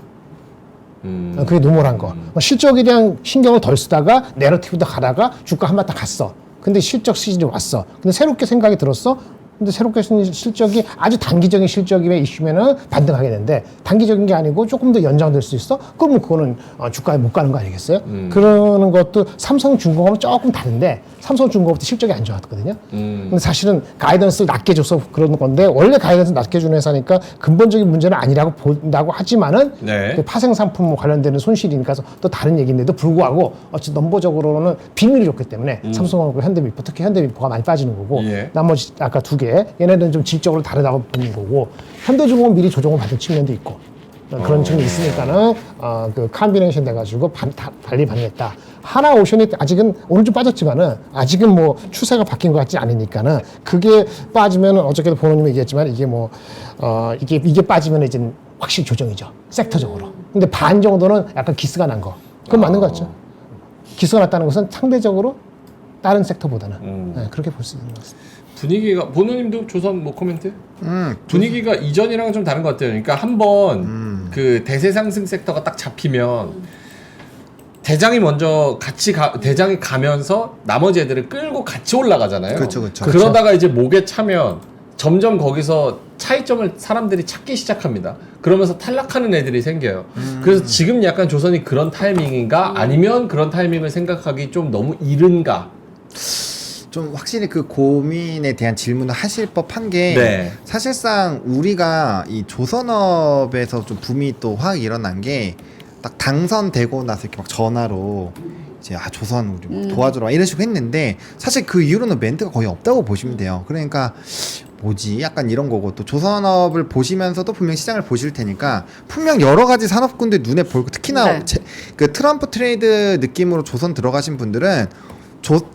그게 노멀한 거. 실적에 대한 신경을 덜 쓰다가 내러티브도 가다가 주가 한 바탕 갔어. 근데 실적 시즌이 왔어. 근데 새롭게 생각이 들었어. 근데 새롭게 실적이 아주 단기적인 실적이면 이슈면은 반등하게 되는데 단기적인 게 아니고 조금 더 연장될 수 있어? 그러면 그거는 주가에 못 가는 거 아니겠어요? 그러는 것도 삼성중공업은 조금 다른데 삼성중공업도 실적이 안 좋았거든요. 근데 사실은 가이던스를 낮게 줘서 그러는 건데 원래 가이던스 낮게 주는 회사니까 근본적인 문제는 아니라고 본다고 하지만은 네. 그 파생상품 관련되는 손실이니까 또 다른 얘기인데도 불구하고 어쨌든 넘버적으로는 비밀이 좋기 때문에 삼성하고 현대미포 특히 현대미포가 많이 빠지는 거고 예. 나머지 아까 두 개 얘네들은 좀 질적으로 다르다고 보는 거고 현대중공업 미리 조정을 받은 측면도 있고 그런 측면이 있으니까는 그 컴비네이션 돼가지고 달리 반응했다. 하나오션이 아직은 오늘 좀 빠졌지만은 아직은 뭐 추세가 바뀐 것 같지 않으니까는 그게 빠지면은 어저께도 보노님이 얘기했지만 이게 뭐 이게 빠지면 이제 확실히 조정이죠 섹터적으로. 근데 반 정도는 약간 기스가 난 거. 그건 맞는 것 같죠. 기스가 났다는 것은 상대적으로 다른 섹터보다는 네, 그렇게 볼 수 있는 것 같습니다. 분위기가 보노님도 조선 뭐 코멘트? 분위기가 이전이랑은 좀 다른 것 같아요. 그러니까 한번 그 대세 상승 섹터가 딱 잡히면 대장이 먼저 대장이 가면서 나머지 애들을 끌고 같이 올라가잖아요. 그렇죠. 그러다가 이제 목에 차면 점점 거기서 차이점을 사람들이 찾기 시작합니다. 그러면서 탈락하는 애들이 생겨요. 그래서 지금 약간 조선이 그런 타이밍인가 아니면 그런 타이밍을 생각하기 좀 너무 이른가? 좀 확실히 그 고민에 대한 질문을 하실 법한 게 네. 사실상 우리가 이 조선업에서 좀 붐이 또 확 일어난 게 딱 당선되고 나서 이렇게 막 전화로 이제 조선 우리 뭐 도와주라 이런 식으로 했는데 사실 그 이후로는 멘트가 거의 없다고 보시면 돼요. 그러니까 뭐지 약간 이런 거고 또 조선업을 보시면서도 분명 시장을 보실 테니까 분명 여러 가지 산업군들 눈에 보이고 특히나 네. 그 트럼프 트레이드 느낌으로 조선 들어가신 분들은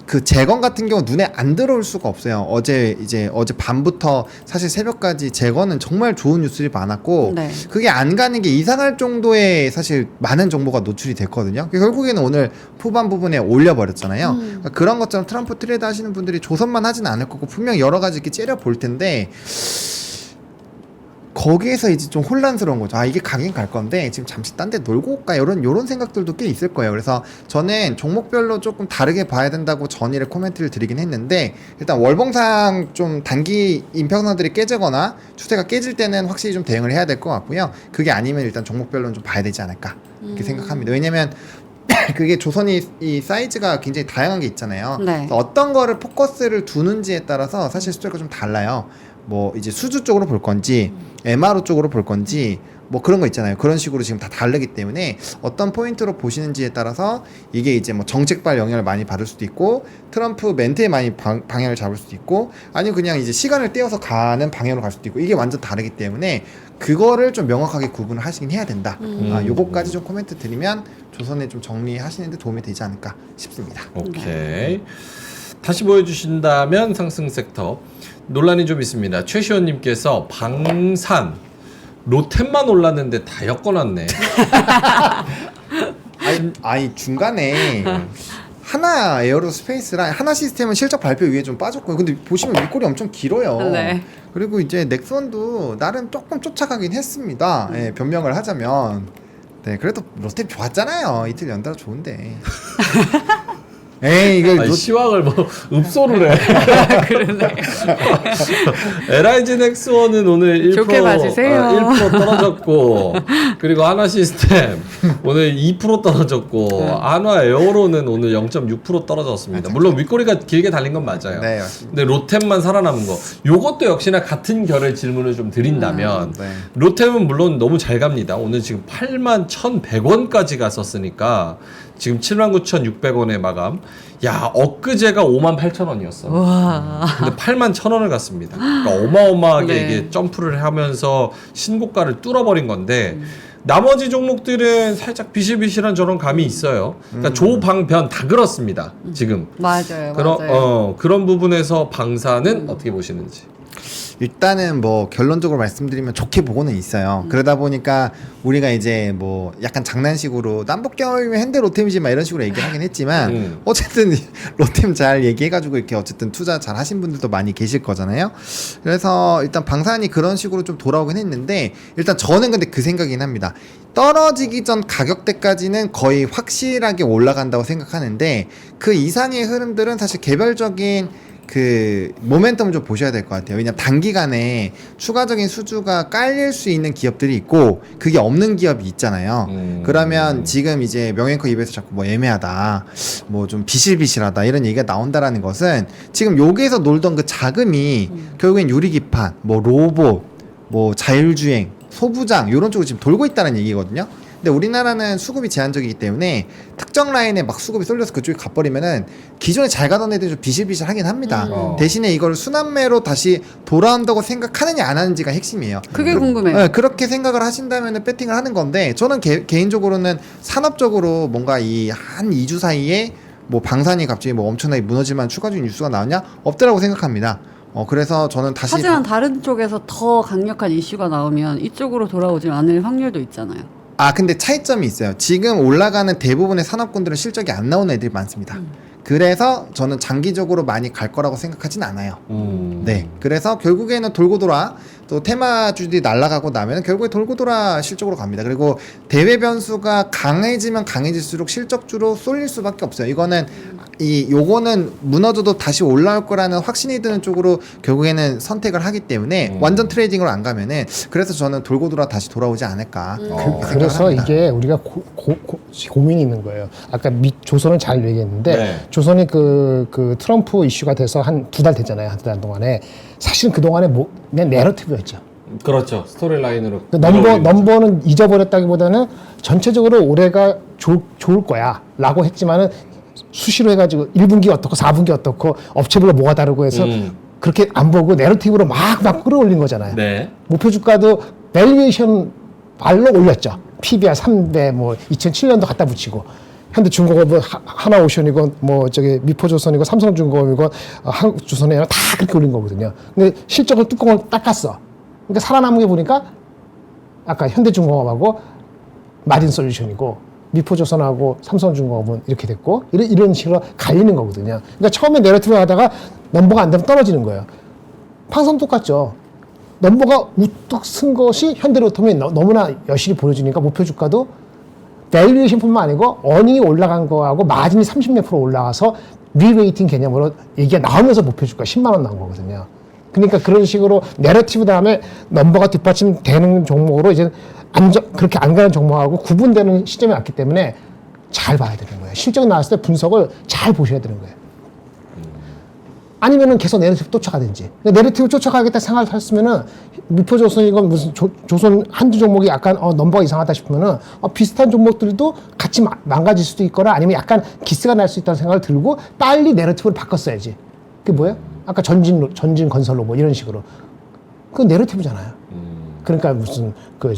그 재건 같은 경우 눈에 안 들어올 수가 없어요. 어제 밤부터 사실 새벽까지 재건은 정말 좋은 뉴스들이 많았고 네. 그게 안 가는 게 이상할 정도의 사실 많은 정보가 노출이 됐거든요. 결국에는 오늘 후반 부분에 올려버렸잖아요. 그러니까 그런 것처럼 트럼프 트레이드 하시는 분들이 조선만 하진 않을 거고 분명 여러 가지 이렇게 째려 볼 텐데 거기에서 이제 좀 혼란스러운 거죠. 아, 이게 가긴 갈 건데 지금 잠시 딴 데 놀고 올까 요런 생각들도 꽤 있을 거예요. 그래서 저는 종목별로 조금 다르게 봐야 된다고 전일에 코멘트를 드리긴 했는데 일단 월봉상 좀 단기 인평선들이 깨지거나 추세가 깨질 때는 확실히 좀 대응을 해야 될 것 같고요. 그게 아니면 일단 종목별로는 좀 봐야 되지 않을까 이렇게 생각합니다. 왜냐면 그게 조선이 이 사이즈가 굉장히 다양한 게 있잖아요. 네. 그래서 어떤 거를 포커스를 두는지에 따라서 사실 스토리가 좀 달라요. 뭐 이제 수주 쪽으로 볼 건지 MRO 쪽으로 볼 건지 뭐 그런 거 있잖아요. 그런 식으로 지금 다 다르기 때문에 어떤 포인트로 보시는지에 따라서 이게 이제 뭐 정책발 영향을 많이 받을 수도 있고 트럼프 멘트에 많이 방향을 잡을 수도 있고 아니면 그냥 이제 시간을 떼어서 가는 방향으로 갈 수도 있고 이게 완전 다르기 때문에 그거를 좀 명확하게 구분을 하시긴 해야 된다. 요거까지 좀 코멘트 드리면 조선에 좀 정리하시는데 도움이 되지 않을까 싶습니다. 오케이. 다시 보여주신다면 상승 섹터 논란이 좀 있습니다. 최시원님께서 방산 로템만 올랐는데 다 엮어놨네. 아니 중간에 하나 에어로스페이스랑 하나 시스템은 실적 발표 위에 좀 빠졌고요. 근데 보시면 윗골이 엄청 길어요. 네. 그리고 이제 넥선도 나름 조금 쫓아가긴 했습니다. 예, 변명을 하자면. 네, 그래도 롯데 좋았잖아요. 이틀 연달아 좋은데. 에이 이거 아니, 시황을 뭐 읍소를 해. 그러네. LIG 넥스원은 오늘 1% 좋게 봐주세요. 1% 떨어졌고 그리고 하나 시스템 오늘 2% 떨어졌고 한화 에어로는 오늘 0.6% 떨어졌습니다. 물론 윗꼬리가 길게 달린 건 맞아요. 네, 맞습니다. 근데 로템만 살아남은 거. 요것도 역시나 같은 결의 질문을 좀 드린다면 네. 로템은 물론 너무 잘 갑니다. 오늘 지금 81,100원까지 갔었으니까 지금 79,600원에 마감. 야, 엊그제가 58,000원이었어. 와. 근데 81,000원을 갔습니다. 그러니까 어마어마하게 네. 이게 점프를 하면서 신고가를 뚫어버린 건데 나머지 종목들은 살짝 비실비실한 저런 감이 있어요. 그러니까 조방변 다 그렇습니다. 지금. 맞아요. 그런 부분에서 방사는 어떻게 보시는지. 일단은 뭐 결론적으로 말씀드리면 좋게 보고는 있어요. 그러다 보니까 우리가 이제 뭐 약간 장난식으로 남북 경험이면 현대 로템이지 막 이런 식으로 얘기를 하긴 했지만 어쨌든 로템 잘 얘기해가지고 이렇게 어쨌든 투자 잘 하신 분들도 많이 계실 거잖아요. 그래서 일단 방산이 그런 식으로 좀 돌아오긴 했는데 일단 저는 근데 그 생각이긴 합니다. 떨어지기 전 가격대까지는 거의 확실하게 올라간다고 생각하는데 그 이상의 흐름들은 사실 개별적인 그 모멘텀을 좀 보셔야 될 것 같아요. 왜냐면 단기간에 추가적인 수주가 깔릴 수 있는 기업들이 있고 그게 없는 기업이 있잖아요. 그러면 지금 이제 명앵커 입에서 자꾸 뭐 애매하다, 뭐 좀 비실비실하다 이런 얘기가 나온다라는 것은 지금 여기에서 놀던 그 자금이 결국엔 유리기판, 뭐 로봇, 뭐 자율주행, 소부장 이런 쪽으로 지금 돌고 있다는 얘기거든요. 근데 우리나라는 수급이 제한적이기 때문에 특정 라인에 막 수급이 쏠려서 그쪽에 가버리면은 기존에 잘 가던 애들이 좀 비실비실하긴 합니다. 대신에 이걸 순환매로 다시 돌아온다고 생각하느냐 안 하는지가 핵심이에요. 그게 궁금해요. 네, 그렇게 생각을 하신다면 배팅을 하는 건데 저는 개인적으로는 산업적으로 뭔가 이 한 2주 사이에 뭐 방산이 갑자기 뭐 엄청나게 무너질 만한 추가적인 뉴스가 나왔냐? 없더라고 생각합니다. 그래서 저는 다시 하지만 다른 쪽에서 더 강력한 이슈가 나오면 이쪽으로 돌아오지 않을 확률도 있잖아요. 근데 차이점이 있어요. 지금 올라가는 대부분의 산업군들은 실적이 안 나오는 애들이 많습니다. 그래서 저는 장기적으로 많이 갈 거라고 생각하진 않아요. 네. 그래서 결국에는 돌고 돌아 또 테마주들이 날아가고 나면 결국에 돌고 돌아 실적으로 갑니다. 그리고 대외 변수가 강해지면 강해질수록 실적주로 쏠릴 수밖에 없어요. 이거는 요거는 무너져도 다시 올라올 거라는 확신이 드는 쪽으로 결국에는 선택을 하기 때문에 완전 트레이딩으로 안 가면은 그래서 저는 돌고 돌아 다시 돌아오지 않을까. 그래서 이게 우리가 고민이 있는 거예요. 아까 조선은 잘 얘기했는데 네. 조선이 그 트럼프 이슈가 돼서 한 2달 됐잖아요. 한 2달 동안에 사실은 그 동안에 그냥 내러티브였죠. 그렇죠. 스토리라인으로. 넘버는 잊어버렸다기보다는 전체적으로 올해가 좋을 거야라고 했지만은 수시로 해가지고 1분기 어떻고 4분기 어떻고 업체별로 뭐가 다르고 해서 그렇게 안 보고 내러티브로 막 끌어올린 거잖아요. 네. 목표 주가도 밸류에이션 발로 올렸죠. PBR 3배 뭐 2007년도 갖다 붙이고 현대중공업은 하나오션이고 뭐 저기 미포조선이고 삼성중공업이고 한국주선이고 다 그렇게 올린 거거든요. 근데 실적을 뚜껑을 닦았어. 그러니까 살아남은 게 보니까 아까 현대중공업하고 마린솔루션이고 미포조선하고 삼성중공업은 이렇게 됐고 이런 식으로 갈리는 거거든요. 그러니까 처음에 내러티브 하다가 넘버가 안 되면 떨어지는 거예요. 항상 똑같죠. 넘버가 우뚝 쓴 것이 현대로템이 너무나 여실히 보여주니까 목표 주가도 밸류에이션뿐만 아니고 어닝이 올라간 거하고 마진이 30몇 % 올라가서 리레이팅 개념으로 얘기가 나오면서 목표 주가 10만 원 나온 거거든요. 그러니까 그런 식으로 내러티브 다음에 넘버가 뒷받침되는 종목으로 이제 그렇게 안 가는 종목하고 구분되는 시점이 왔기 때문에 잘 봐야 되는 거예요. 실적 나왔을 때 분석을 잘 보셔야 되는 거예요. 아니면은 계속 내러티브 쫓아가든지. 내러티브 쫓아가겠다 생각을 했으면은 미포조선이건 무슨 조선 한두 종목이 약간 넘버가 이상하다 싶으면은 비슷한 종목들도 같이 망가질 수도 있거나 아니면 약간 기스가 날 수 있다는 생각을 들고 빨리 내러티브를 바꿨어야지. 그게 뭐예요? 아까 전진 건설로 뭐 이런 식으로. 그건 내러티브잖아요. 그러니까 무슨 그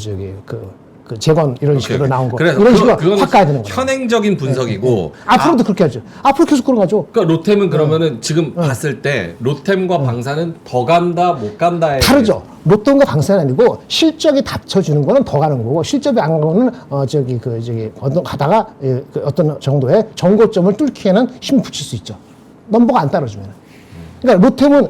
재건 이런 식으로 나온 거. 그래서 이런 식으로 그건 확 가야 되는 거예요. 현행적인 분석이고 앞으로도 그렇게 하죠. 앞으로 계속 그런 거죠. 그러니까 로템은 그러면은 지금 봤을 때 로템과 방사는 더 간다 못 간다에 다르죠. 로또가 방사는 아니고 실적이 받쳐주는 거는 더 가는 거고 실적이 안 가는 거는 가다가 어떤 정도의 정고점을 뚫기에는 힘을 붙일 수 있죠. 넘버가 안 따라주면. 그러니까 로템은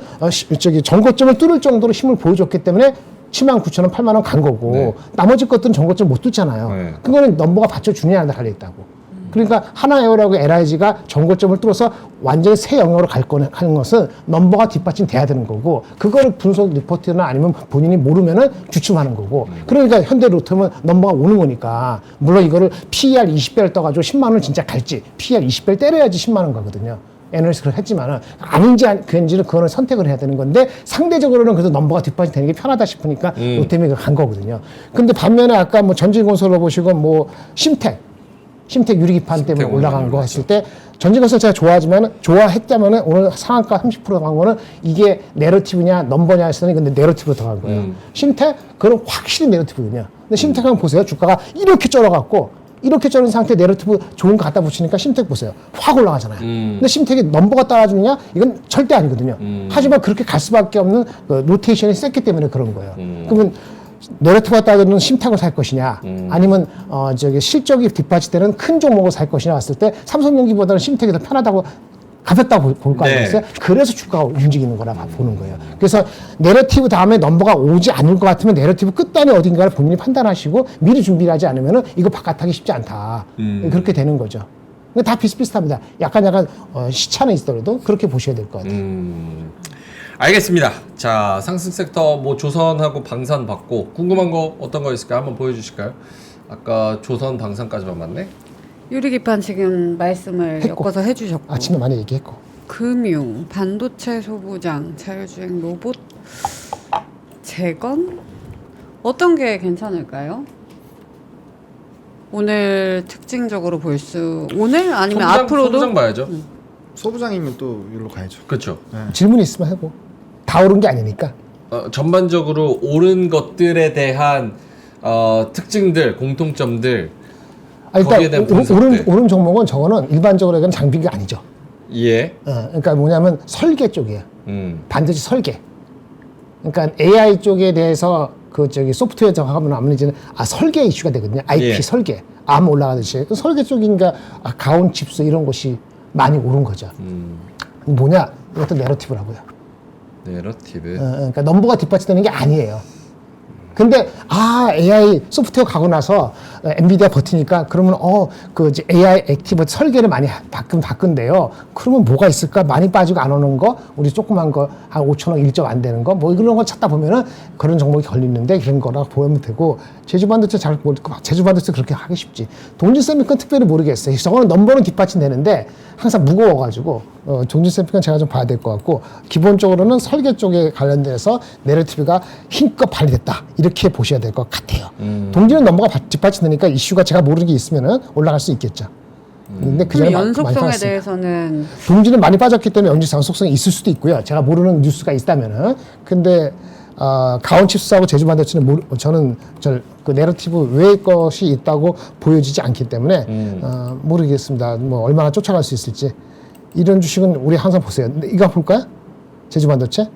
정고점을 뚫을 정도로 힘을 보여줬기 때문에 79,000원, 8만 원 간 거고 네. 나머지 것들은 정고점 못 뚫잖아요. 네. 그거는 넘버가 받쳐주느냐에 달려 있다고. 그러니까 하나에어라고 LIG가 정고점을 뚫어서 완전히 새 영역으로 하는 것은 넘버가 뒷받침돼야 되는 거고 그거를 분석 리포트나 아니면 본인이 모르면은 주춤하는 거고 그러니까 현대로템은 넘버가 오는 거니까 물론 이거를 PER 20배를 떠가지고 10만 원을 진짜 갈지 PER 20배를 때려야지 10만 원 가거든요. 애널리스트를 했지만은 아닌지 그런지는 그거는 선택을 해야 되는 건데 상대적으로는 그래도 넘버가 뒷받침 되는 게 편하다 싶으니까 로템이 간 거거든요. 근데 반면에 아까 뭐 전진건설로 보시고 뭐 심텍 유리기판 때문에 올라간 거 했을 때 전진건설 제가 좋아했다면은 오늘 상한가 30%간 거는 이게 내러티브냐 넘버냐 했으니 근데 내러티브로 들어간 거예요. 심텍 그건 확실히 내러티브거든요. 근데 심텍 한번 보세요. 주가가 이렇게 쩔어갖고 이렇게 쩔은 상태에 내러티브 좋은 거 갖다 붙이니까 심텍 보세요. 확 올라가잖아요. 근데 심텍이 넘버가 따라주느냐? 이건 절대 아니거든요. 하지만 그렇게 갈 수밖에 없는 로테이션이 셌기 때문에 그런 거예요. 그러면 내러티브가 따르는 심텍을 살 것이냐? 아니면 실적이 뒷받침되는 큰 종목을 살 것이냐 했을 때 삼성전기보다는 심텍이 더 편하다고 가볍다고 볼 거 아니겠어요? 그래서 주가가 움직이는 거라 보는 거예요. 그래서 내러티브 다음에 넘버가 오지 않을 것 같으면 내러티브 끝단에 어딘가를 본인이 판단하시고 미리 준비를 하지 않으면 이거 바깥하기 쉽지 않다. 그렇게 되는 거죠. 근데 다 비슷비슷합니다. 약간 시차는 있더라도 그렇게 보셔야 될 것 같아요. 알겠습니다. 자, 상승 섹터 뭐 조선하고 방산 받고 궁금한 거 어떤 거 있을까요? 한번 보여주실까요? 아까 조선 방산까지만 맞네. 유리기판 지금 말씀을 했고. 엮어서 해주셨고 아침에 많이 얘기했고. 금융, 반도체 소부장, 자율주행 로봇, 재건 어떤 게 괜찮을까요? 오늘 특징적으로 오늘 아니면 앞으로도 소부장 봐야죠. 소부장이면 또 여기로 가야죠. 그렇죠. 질문 있으면 하고. 다 오른 게 아니니까. 전반적으로 오른 것들에 대한 특징들, 공통점들 거기에 대한 일단 분석들. 오른 종목은 저거는 일반적으로 얘기하는 장비가 아니죠. 예. 그러니까 뭐냐면 설계 쪽이에요. 음. 반드시 설계. 그러니까 AI 쪽에 대해서 소프트웨어 작업하면 아무래도 설계 이슈가 되거든요. IP 예. 설계. 암 올라가듯이. 설계 쪽인가 가온 칩스 이런 것이 많이 오른 거죠. 뭐냐? 이것도 내러티브라고요. 내러티브. 그러니까 넘버가 뒷받침되는 게 아니에요. 근데 AI 소프트웨어 가고 나서 엔비디아 버티니까 그러면 AI 액티브 설계를 많이 바꾼대요. 그러면 뭐가 있을까? 많이 빠지고 안 오는 거, 우리 조그만 거 한 5천억 일정 안 되는 거, 뭐 이런 거 찾다 보면은 그런 종목이 걸리는데 그런 거라고 보면 되고 제주반도체 잘 모르고 제주반도체 그렇게 하기 쉽지. 동진세미콘 특별히 모르겠어요. 저거는 넘버는 뒷받침되는데 항상 무거워가지고 동진세미콘 제가 좀 봐야 될 것 같고 기본적으로는 설계 쪽에 관련돼서 내러티브가 힘껏 발휘됐다 이렇게 보셔야 될 것 같아요. 동진은 넘버가 뒷받침되니까 이슈가 제가 모르는 게 있으면은 올라갈 수 있겠죠. 근데 그 그럼 전에 많이 연속성에 빠졌으니까. 대해서는 동진은 많이 빠졌기 때문에 연속성이 있을 수도 있고요. 제가 모르는 뉴스가 있다면은. 근데 가온칩스하고 제주 반도체는 저는 그 내러티브 외의 것이 있다고 보여지지 않기 때문에 모르겠습니다. 뭐 얼마나 쫓아갈 수 있을지. 이런 주식은 우리 항상 보세요. 이거 볼까요? 제주 반도체?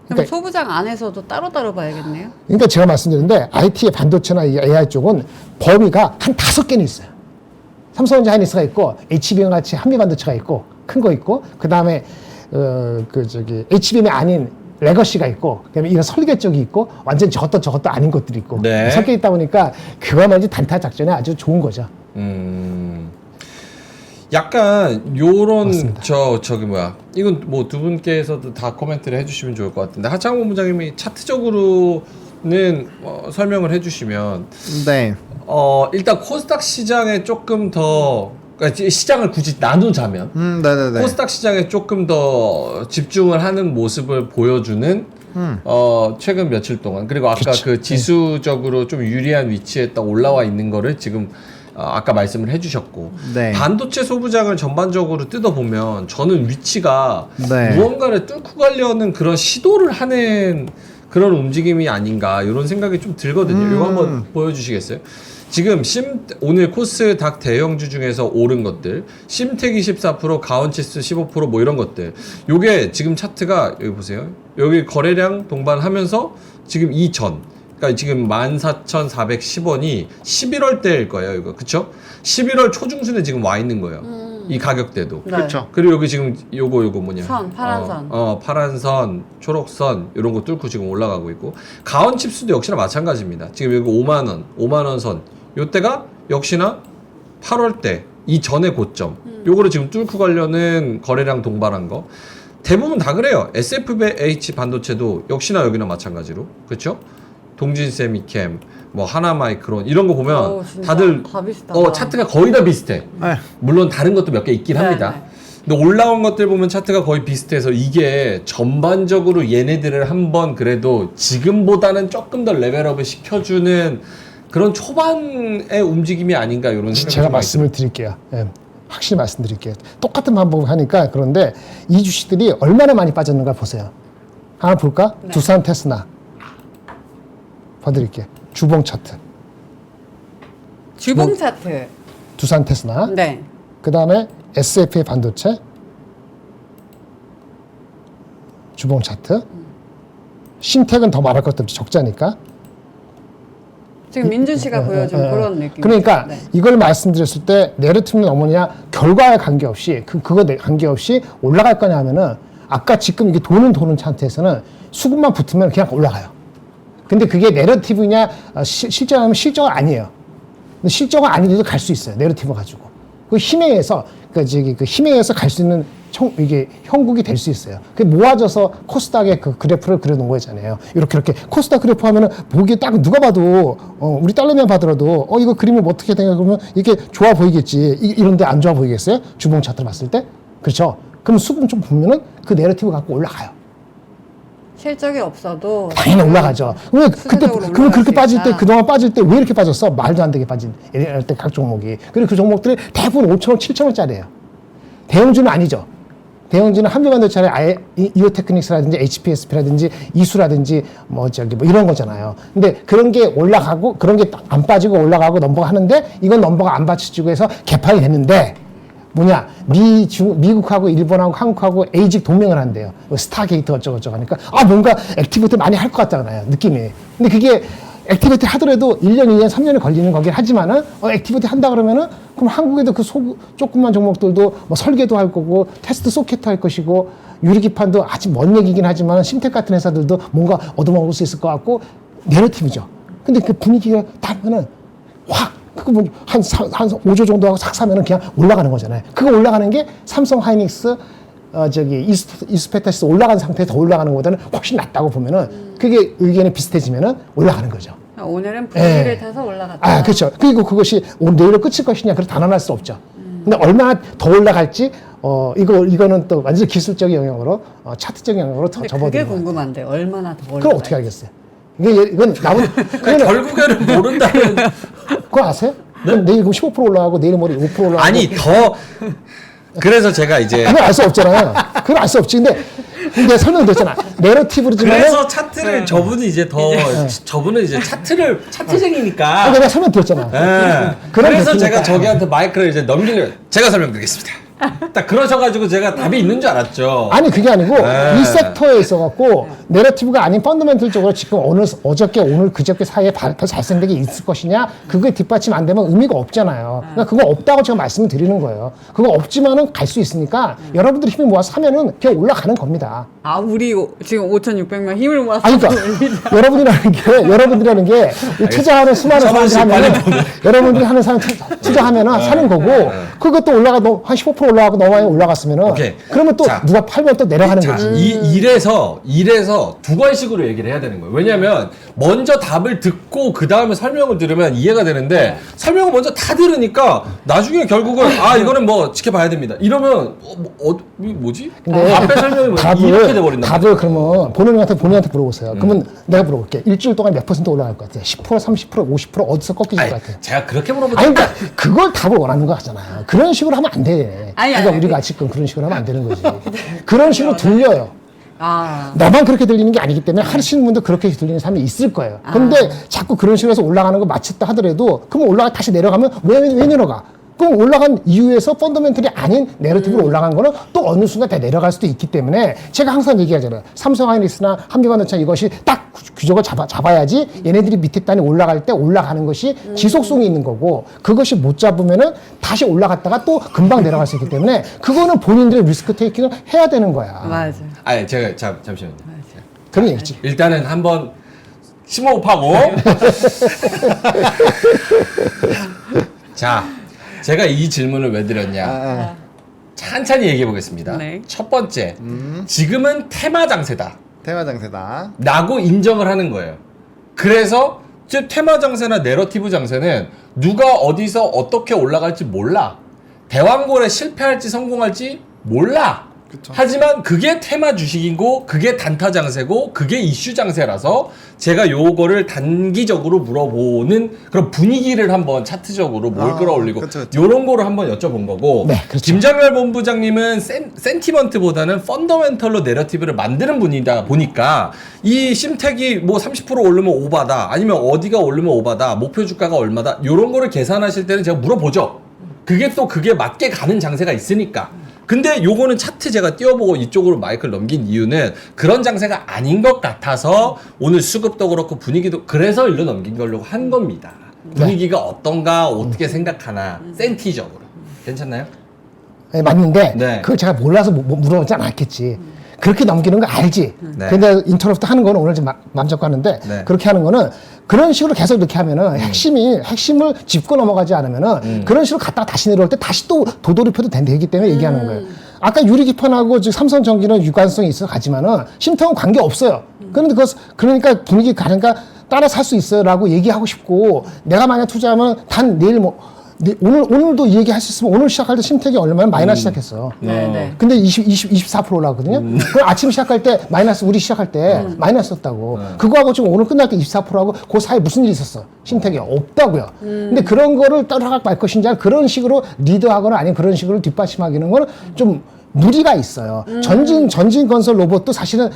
그럼 소부장 안에서도 따로따로 봐야겠네요. 그러니까 제가 말씀드렸는데 IT의 반도체나 이 AI 쪽은 범위가 한 5개는 있어요. 삼성전자 하이닉스가 있고 HBM 같이 한미반도체가 있고 큰 거 있고 그 다음에 HBM이 아닌 레거시가 있고 그다음에 이런 설계 쪽이 있고 완전 저것도 아닌 것들이 있고 네. 섞여 있다 보니까 그거만이 단타 작전에 아주 좋은 거죠. 약간 요런 맞습니다. 저기 뭐야 이건 뭐 두 분께서도 다 코멘트를 해주시면 좋을 것 같은데 하창호 본부장님이 차트적으로는 설명을 해주시면 네. 일단 코스닥 시장에 조금 더 그러니까 시장을 굳이 나누자면 네네네. 코스닥 시장에 조금 더 집중을 하는 모습을 보여주는 최근 며칠 동안 그리고 아까 그쵸. 그 지수적으로 좀 유리한 위치에 딱 올라와 있는 거를 지금 아까 말씀을 해주셨고 네. 반도체 소부장을 전반적으로 뜯어보면 저는 위치가 네. 무언가를 뚫고 가려는 그런 시도를 하는 그런 움직임이 아닌가 이런 생각이 좀 들거든요. 이거 한번 보여주시겠어요? 지금 오늘 코스닥 대형주 중에서 오른 것들 심텍 24%, 가온치스 15% 뭐 이런 것들 요게 지금 차트가 여기 보세요. 여기 거래량 동반하면서 지금 이전 그러니까 지금 14,410원이 11월 때일 거예요. 이거 그쵸? 11월 초중순에 지금 와 있는 거예요. 이 가격대도. 네. 그렇죠. 그리고 여기 지금 요거 뭐냐? 선, 파란 선. 파란 선, 초록선 이런 거 뚫고 지금 올라가고 있고 가온칩스도 역시나 마찬가지입니다. 지금 여기 5만 원 선. 요때가 역시나 8월 때 이전의 고점. 요거를 지금 뚫고 가려는 거래량 동반한 거. 대부분 다 그래요. SFH 반도체도 역시나 여기나 마찬가지로. 그렇죠? 동진세미캠, 뭐 하나마이크론 이런 거 보면 진짜 다들 다 비슷하다. 차트가 거의 다 비슷해. 네. 물론 다른 것도 몇 개 있긴 네, 합니다. 네. 근데 올라온 것들 보면 차트가 거의 비슷해서 이게 전반적으로 얘네들을 한번 그래도 지금보다는 조금 더 레벨업을 시켜주는 그런 초반의 움직임이 아닌가 이런 생각이 제가 좀 말씀을 드릴게요. 예, 확실히 말씀드릴게요. 똑같은 방법을 하니까 그런데 이 주식들이 얼마나 많이 빠졌는가 보세요. 하나 볼까? 네. 두산 테스나 봐드릴게요. 주봉 차트. 주봉 차트. 두산 테스나. 네. 그 다음에 SFA 반도체. 주봉 차트. 신텍은 더 말할 것도 없이 적자니까. 지금 민준 씨가 보여준 그런 느낌. 그러니까 네. 이걸 말씀드렸을 때 내러티브는 어머냐 결과에 관계없이 그거 관계없이 올라갈 거냐 하면은 아까 지금 이게 도는 차트에서는 수급만 붙으면 그냥 올라가요. 근데 그게 내러티브냐 실적하면 실적은 아니에요. 근데 실적은 아니더라도 갈 수 있어요. 내러티브 가지고 그 힘에 의해서 그 힘에 의해서 갈 수 있는 이게 형국이 될 수 있어요. 그게 모아져서 코스닥의 그 그래프를 그려놓은 거잖아요. 이렇게 코스닥 그래프 하면은 보기에 딱 누가 봐도 우리 딸내미만 봐더라도 이거 그림을 뭐 어떻게 되냐 그러면 이게 좋아 보이겠지. 이런데 안 좋아 보이겠어요? 주봉 차트를 봤을 때 그렇죠. 그럼 수급 좀 보면은 그 내러티브 갖고 올라가요. 실적이 없어도 당연히 올라가죠. 왜 그때 수준적으로 그러면 그렇게 올라갈 수 빠질 때 있다. 그동안 빠질 때 왜 이렇게 빠졌어? 말도 안 되게 빠진 이럴 때 각 종목이. 그리고 그 종목들이 대부분 5,000원, 7,000원짜리예요. 대형주는 아니죠. 대형주는 한미반도체를 아예 이오테크닉스라든지 HPSP라든지 이수라든지 뭐 이런 거잖아요. 근데 그런 게 올라가고 그런 게 안 빠지고 올라가고 넘버가 하는데 이건 넘버가 안 받쳐지고 해서 개판이 됐는데 뭐냐 미국하고 일본하고 한국하고 에이직 동맹을 한대요. 스타게이트 어쩌고저쩌고 하니까 뭔가 액티비티 많이 할 것 같잖아요. 느낌이. 근데 그게 액티비티 하더라도 1년, 2년, 3년이 걸리는 거긴 하지만은 액티비티 한다 그러면은 그럼 한국에도 그 조그만 종목들도 뭐 설계도 할 거고 테스트 소켓도 할 것이고 유리기판도 아직 먼 얘기긴 하지만 심텍 같은 회사들도 뭔가 얻어먹을 수 있을 것 같고 내러티브죠. 근데 그 분위기가 타면은 확 그거 뭐 한 5조 정도 하고 싹 사면은 그냥 올라가는 거잖아요. 그거 올라가는 게 삼성 하이닉스 이스페타스 올라간 상태에서 더 올라가는 것보다는 훨씬 낫다고 보면은 그게 의견이 비슷해지면은 올라가는 거죠. 오늘은 분위기를 타서 올라갔다. 그렇죠. 그리고 그것이 오늘 내일로 끝일 것이냐 그렇게 단언할 수 없죠. 근데 얼마나 더 올라갈지 이거는 또 완전 기술적인 영역으로 차트적인 영역으로 더 근데 접어드는 그게 거예요. 궁금한데 얼마나 더 올라갈지. 그걸 어떻게 알겠어요? 이건 나무 결국에는 모른다는 그거 아세요? 내일 그럼 15% 올라가고 내일 모레 5% 올라가고 아니 그래서 제가 이제 그건 알 수 없잖아요. 그건 알 수 없지. 근데 내가 설명드렸잖아. 내러티브지만 그래서 차트를 저분이 이제 더 저분은 이제 차트쟁이니까. 내가 설명드렸잖아. 예. 그런 그래서 느낌이니까. 제가 저기한테 마이크를 이제 넘기려 제가 설명드리겠습니다. 딱 그러셔가지고 제가 답이 있는 줄 알았죠. 아니 그게 아니고 네. 이 섹터에 있어갖고 내러티브가 아닌 펀더멘털적으로 지금 어저께 오늘 그저께 사이에 더 잘생긴 게 있을 것이냐 그게 뒷받침 안 되면 의미가 없잖아요. 그러니까 그거 없다고 제가 말씀을 드리는 거예요. 그거 없지만은 갈 수 있으니까 여러분들이 힘을 모아서 하면은 그냥 올라가는 겁니다. 아 우리 지금 5,600명 힘을 모아서 아니 그러니까 여러분들이라는 게 이 투자하는 수많은 사람들이 하면 여러분들이 하는 사람 투자하면은 사는 거고 그것도 올라가 한 15% 올라가고 너무 많이 올라갔으면은 오케이. 그러면 또 자. 누가 팔면 또 내려가는 자, 거지. 이래서 두 번씩으로 얘기를 해야 되는 거예요. 왜냐면 먼저 답을 듣고 그 다음에 설명을 들으면 이해가 되는데 설명을 먼저 다 들으니까 나중에 결국은 이거는 뭐 지켜봐야 됩니다. 이러면 뭐지? 앞에 설명이 뭐지? 이렇게 돼버린다. 답을 그러면 본인한테 물어보세요. 그러면 내가 물어볼게. 일주일 동안 몇 % 올라갈 것 같아? 10%, 30%, 50% 어디서 꺾이실 것 같아? 제가 그렇게 물어보죠. 아니, 그러니까 그걸 답을 원하는 거 같잖아요. 그런 식으로 하면 안 돼. 아니, 그러니까 아니, 우리가 지금 그런 식으로 하면 안 되는 거지. 그런 식으로 들려요. 아 나만 그렇게 들리는 게 아니기 때문에 하시는 분도 그렇게 들리는 사람이 있을 거예요. 근데 자꾸 그런 식으로 해서 올라가는 거 맞췄다 하더라도 그럼 올라가 다시 내려가면 왜 내려가? 그럼 올라간 이유에서 펀더멘털이 아닌 내러티브로 올라간 거는 또 어느 순간 다 내려갈 수도 있기 때문에 제가 항상 얘기하잖아요. 삼성하이닉스나 한미반도체 이것이 딱 규정을 잡아야지 얘네들이 밑에 단이 올라갈 때 올라가는 것이 지속성이 있는 거고 그것이 못 잡으면은 다시 올라갔다가 또 금방 내려갈 수 있기 때문에 그거는 본인들의 리스크 테이킹을 해야 되는 거야. 맞아. 아니 제가 잠시만요. 그런 얘기지. 일단은 한번 심호흡하고 자 제가 이 질문을 왜 드렸냐 찬찬히 얘기해 보겠습니다. 네. 첫 번째 지금은 테마 장세다 테마 장세다. 라고 인정을 하는 거예요. 그래서 즉 테마 장세나 내러티브 장세는 누가 어디서 어떻게 올라갈지 몰라. 대왕골에 실패할지 성공할지 몰라. 그쵸. 하지만 그게 테마 주식이고 그게 단타 장세고 그게 이슈 장세라서 제가 요거를 단기적으로 물어보는 그런 분위기를 한번 차트적으로 뭘 끌어올리고 그쵸. 요런 거를 한번 여쭤본 거고 네, 그렇죠. 김장열 본부장님은 센티먼트보다는 펀더멘털로 내러티브를 만드는 분이다 보니까 이 심택이 뭐 30% 오르면 오바다 아니면 어디가 오르면 오바다 목표 주가가 얼마다 요런 거를 계산하실 때는 제가 물어보죠. 그게 맞게 가는 장세가 있으니까. 근데 요거는 차트 제가 띄워보고 이쪽으로 마이크를 넘긴 이유는 그런 장세가 아닌 것 같아서 오늘 수급도 그렇고 분위기도 그래서 일로 넘긴 걸로 한 겁니다. 분위기가 어떤가 어떻게 생각하나 센티적으로 괜찮나요? 네, 맞는데 네. 그걸 제가 몰라서 물어보지 않았겠지. 그렇게 넘기는 거 알지. 네. 근데 인터럽트 하는 거는 오늘 좀 맘 잡고 하는데 네. 그렇게 하는 거는 그런 식으로 계속 이렇게 하면은 핵심을 짚고 넘어가지 않으면은 그런 식으로 갔다가 다시 내려올 때 다시 또 도돌이표도 되기 때문에 얘기하는 거예요. 아까 유리기판하고 지금 삼성전기는 유관성이 있어 가지만은 심통은 관계 없어요. 그런데 그러니까 분위기 가니까 따라 살 수 있어요라고 얘기하고 싶고 내가 만약 투자하면 단 내일 오늘도 이 얘기 할 수 있으면 오늘 시작할 때 심택이 얼마나 마이너스 시작했어. 네네. 근데 24% 올라가거든요. 그럼 아침 시작할 때 우리 시작할 때 마이너스였다고. 그거하고 지금 오늘 끝날 때 24%하고 그 사이에 무슨 일이 있었어? 심택이 없다고요. 근데 그런 거를 따라갈 말 것인지 그런 식으로 리드하거나 아니면 그런 식으로 뒷받침하기는 거는 좀 무리가 있어요. 전진 건설 로봇도 사실은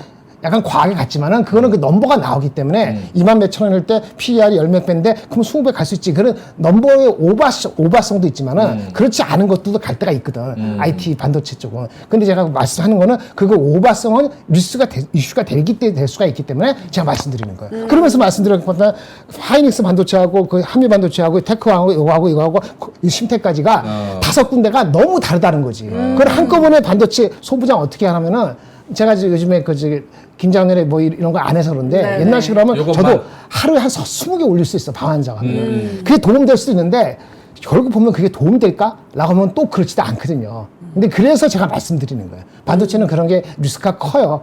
약간 과하게 갔지만은 그거는 그 넘버가 나오기 때문에 2만 몇천 원일 때 PER이 열몇 배인데 그럼 20배 갈 수 있지. 그런 넘버의 오바성도 있지만은 그렇지 않은 것들도 갈 때가 있거든. IT 반도체 쪽은. 근데 제가 말씀하는 거는 그거 오바성은 이슈가 될 수가 있기 때문에 제가 말씀드리는 거예요. 그러면서 말씀드린 것보다 하이닉스 반도체하고 그 한미 반도체하고 테크하고 이거하고 이 심텍까지가 5군데가 너무 다르다는 거지. 그걸 한꺼번에 반도체 소부장 어떻게 하냐면은 제가 요즘에 김장렬에 뭐 이런 거 안 해서 그런데 네네. 옛날식으로 하면 요것만. 저도 하루에 한 20개 올릴 수 있어 방한자가. 그게 도움될 수도 있는데 결국 보면 그게 도움될까? 라고 하면 또 그렇지도 않거든요. 근데 그래서 제가 말씀드리는 거예요. 반도체는 그런 게 리스크가 커요.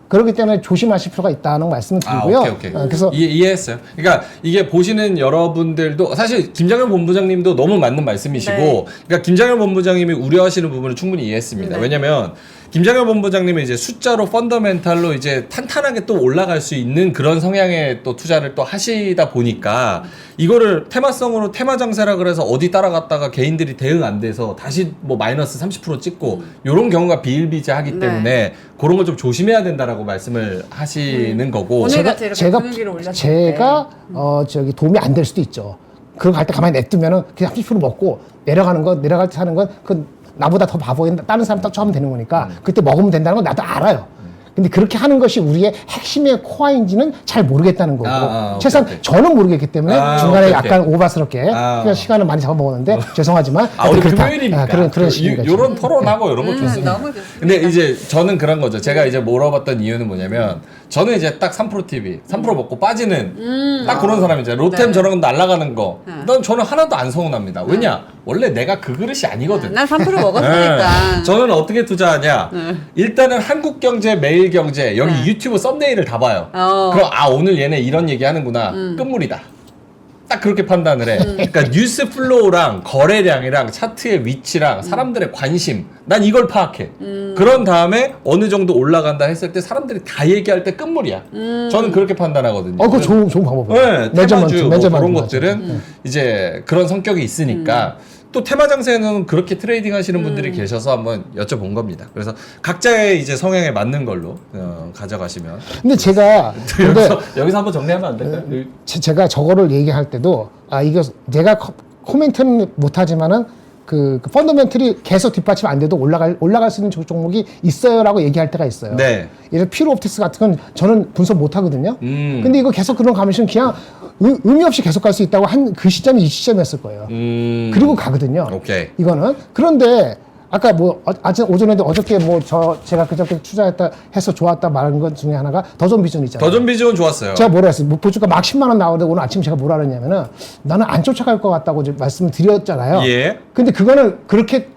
그렇기 때문에 조심하실 필요가 있다는 말씀을 드리고요. 오케이. 그래서 이해했어요. 그러니까 이게 보시는 여러분들도 사실 김장현 본부장님도 너무 맞는 말씀이시고, 네. 그러니까 김장현 본부장님이 우려하시는 부분을 충분히 이해했습니다. 네. 왜냐면 김장현 본부장님이 이제 숫자로 펀더멘탈로 이제 탄탄하게 또 올라갈 수 있는 그런 성향의 또 투자를 또 하시다 보니까 이거를 테마성으로 테마 장세라 그래서 어디 따라갔다가 개인들이 대응 안 돼서 다시 뭐 마이너스 30% 찍고 요런 경우가 비일비재하기 네. 때문에 그런 걸 좀 조심해야 된다라고 말씀을 하시는 거고. 오늘 같이 이렇게 분위기를 올렸을 제가 저기 도움이 안 될 수도 있죠. 그거 갈 때 가만히 냅두면은 그냥 30% 먹고 내려가는 거 내려갈 때 하는 건 그 나보다 더 바보인 다른 사람 딱 하면 되는 거니까 그때 먹으면 된다는 건 나도 알아요. 근데 그렇게 하는 것이 우리의 핵심의 코어인지는 잘 모르겠다는 거고 최소한 오케이. 저는 모르겠기 때문에 중간에 오케이. 약간 오바스럽게 그냥 시간을 많이 잡아먹었는데 죄송하지만 오늘 그렇다. 금요일이니까 그런 식입니다. 요런 토론하고 이런 거 좋습니다. 너무 좋습니다. 근데 이제 저는 그런 거죠. 제가 이제 물어봤던 이유는 뭐냐면 저는 이제 딱 3프로 TV 3% 먹고 빠지는 딱 그런 사람이죠. 로템 네. 저런 거 날아가는 거. 네. 난 저는 하나도 안 서운합니다. 왜냐? 원래 내가 그 그릇이 아니거든. 난 3% 먹었으니까. 네. 저는 어떻게 투자하냐? 일단은 한국경제, 매일경제 여기 네. 유튜브 썸네일을 다 봐요. 어. 그럼 오늘 얘네 이런 얘기 하는구나. 끝물이다. 딱 그렇게 판단을 해. 그러니까 뉴스 플로우랑 거래량이랑 차트의 위치랑 사람들의 관심, 난 이걸 파악해. 그런 다음에 어느 정도 올라간다 했을 때 사람들이 다 얘기할 때 끝물이야. 저는 그렇게 판단하거든요. 그거 좋은 방법이에요. 네, 테마주 뭐 그런 것들은 이제 그런 성격이 있으니까 또 테마 장세는 그렇게 트레이딩 하시는 분들이 계셔서 한번 여쭤본 겁니다. 그래서 각자의 이제 성향에 맞는 걸로 가져가시면. 근데 제가 여기서 한번 정리하면 안 될까요? 제가 저거를 얘기할 때도 이거 내가 코멘트는 못하지만은 그 펀더멘털이 계속 뒷받침 안 돼도 올라갈 수 있는 종목이 있어요라고 얘기할 때가 있어요. 네. 예를 피로 옵틱스 같은 건 저는 분석 못 하거든요. 음. 근데 이거 계속 그런 가면은 그냥 의미 없이 계속 갈 수 있다고 한 그 시점이 이 시점이었을 거예요. 그리고 가거든요. 오케이. 이거는 그런데 아까 뭐 오전에도 어저께 뭐 제가 그저께 투자했다 해서 좋았다 말한 것 중에 하나가 더존 비전 있잖아요. 더존 비전 좋았어요. 제가 뭐라 했어요? 목표주가 막 10만 원 나오는데 오늘 아침 제가 뭐라 그랬냐면은 나는 안 쫓아갈 것 같다고 이제 말씀을 드렸잖아요. 예. 근데 그거는 그렇게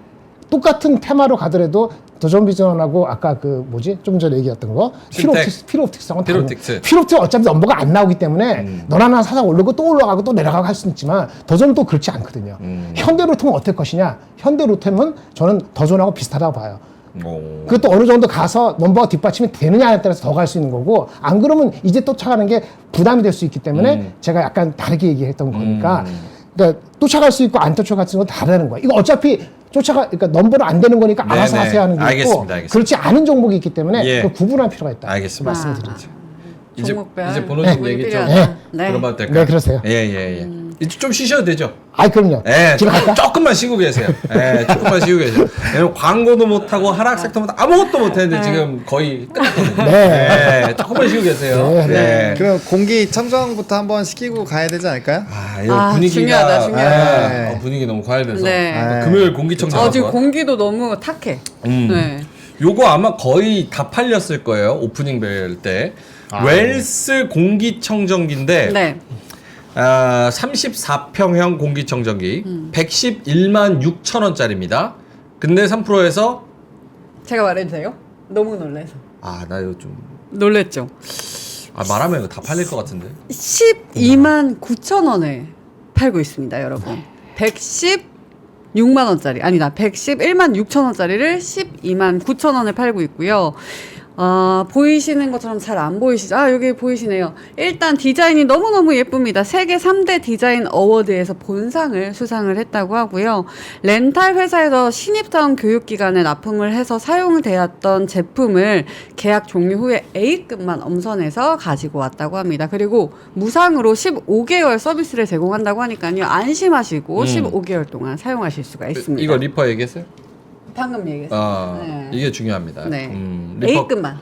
똑같은 테마로 가더라도 더존 비전하고 아까 그 뭐지? 좀 전에 얘기했던 거 피로옵틱스하고는 피로옵틱스. 피로옵틱스 어차피 넘버가 안 나오기 때문에 너나 사상 오르고 또 올라가고 또 내려가고 할 수는 있지만 더존은 또 그렇지 않거든요. 현대로템은 어떨 것이냐? 현대로템은 저는 더존하고 비슷하다고 봐요. 그것도 어느 정도 가서 넘버가 뒷받침이 되느냐에 따라서 더 갈 수 있는 거고 안 그러면 이제 쫓아가는 게 부담이 될 수 있기 때문에 제가 약간 다르게 얘기했던 거니까 그러니까 쫓아갈 수 있고 안 쫓아갈 수 있는 건 다르다는 거야. 이거 어차피 그러니까 넘버는 안 되는 거니까 알아서 네네. 하세요 하는 게 있고 알겠습니다. 그렇지 않은 종목이 있기 때문에 예. 그걸 구분할 필요가 있다. 알겠습니다. 말씀드리죠. 종목별 이제 본호님 구분이 얘기 좀 필요하다. 네. 들어봐도 될까요? 네, 그러세요. 예. 이제 좀 쉬셔도 되죠. 그럼요. 예, 집에 갈까? 조금만 쉬고 계세요. 예, 조금만 쉬고 계세요. 왜냐면 광고도 못하고 하락 섹터 못 아무것도 못했는데 지금 거의 끝났거든요. 네. 예, 조금만 쉬고 계세요. 네, 네. 그럼 공기 청정부터 한번 시키고 가야 되지 않을까요? 이거 분위기가 중요하다. 분위기 너무 과열돼서 네. 금요일 공기청정. 지금 공기도 너무 탁해. 네. 요거 아마 거의 다 팔렸을 거예요. 오프닝 벨 때. 웰스 공기청정기인데 네. 34평형 공기청정기 111만 6천 원짜리입니다. 근데 3%에서 제가 말해도 돼요? 너무 놀라서. 나 이거 좀 놀랬죠? 말하면 이거 다 팔릴 것 같은데. 12만 9천 원에 팔고 있습니다, 여러분. 116만 원짜리 아니다. 111만 6천 원짜리를 12만 9천 원에 팔고 있고요. 보이시는 것처럼 잘 안 보이시죠? 여기 보이시네요. 일단 디자인이 너무너무 예쁩니다. 세계 3대 디자인 어워드에서 본상을 수상을 했다고 하고요. 렌탈 회사에서 신입사원 교육기관에 납품을 해서 사용되었던 제품을 계약 종료 후에 A급만 엄선해서 가지고 왔다고 합니다. 그리고 무상으로 15개월 서비스를 제공한다고 하니까요. 안심하시고 15개월 동안 사용하실 수가 있습니다. 이거 리퍼 얘기했어요? 방금 얘기했어요. 네. 이게 중요합니다. 네. 리퍼, A급만.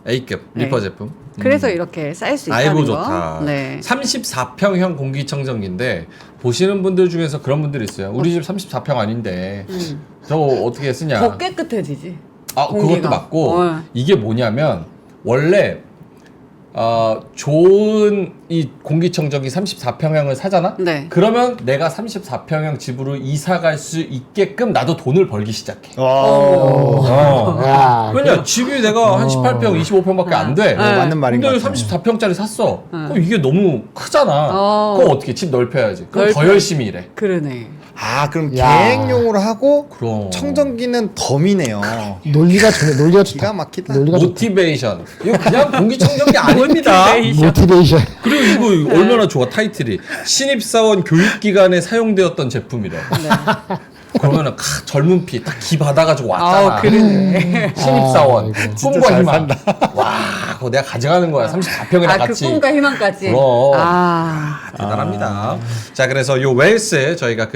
A급 리퍼 제품. 그래서 이렇게 쌓일 수 있다는 아이고 거. 좋다. 네. 34평형 공기청정기인데 보시는 분들 중에서 그런 분들 있어요. 우리 집 34평 아닌데 저거 어떻게 쓰냐. 더 깨끗해지지. 그것도 공기가. 맞고 이게 뭐냐면 원래 좋은 이 공기청정기 34평형을 사잖아? 네. 그러면 내가 34평형 집으로 이사 갈 수 있게끔 나도 돈을 벌기 시작해. 야, 왜냐, 집이 내가 한 18평, 25평밖에 안 돼. 맞는 말인 것 근데 같아요. 34평짜리 샀어. 그럼 이게 너무 크잖아. 그럼 어떻게 집 넓혀야지. 그럼 더 열심히 일해. 그러네. 아 그럼 야. 계획용으로 하고 그럼. 청정기는 덤이네요. 논리가 좋네. 논리가 좋다. 기가 막히다. 논리가 좋다. 모티베이션. 이거 그냥 공기청정기 아닙니다. 모티베이션. 그리고 이거 얼마나 좋아 타이틀이 신입사원 교육기간에 사용되었던 제품이래. 그러면은 젊은 피 딱 기 받아가지고 왔잖아. 그러네. 신입사원 진짜 꿈과 잘 희망. 와, 그거 내가 가져가는 거야. 34평이랑 그 같이. 꿈과 희망까지. 그럼. 아. 대단합니다. 자, 그래서 요 웰스 저희가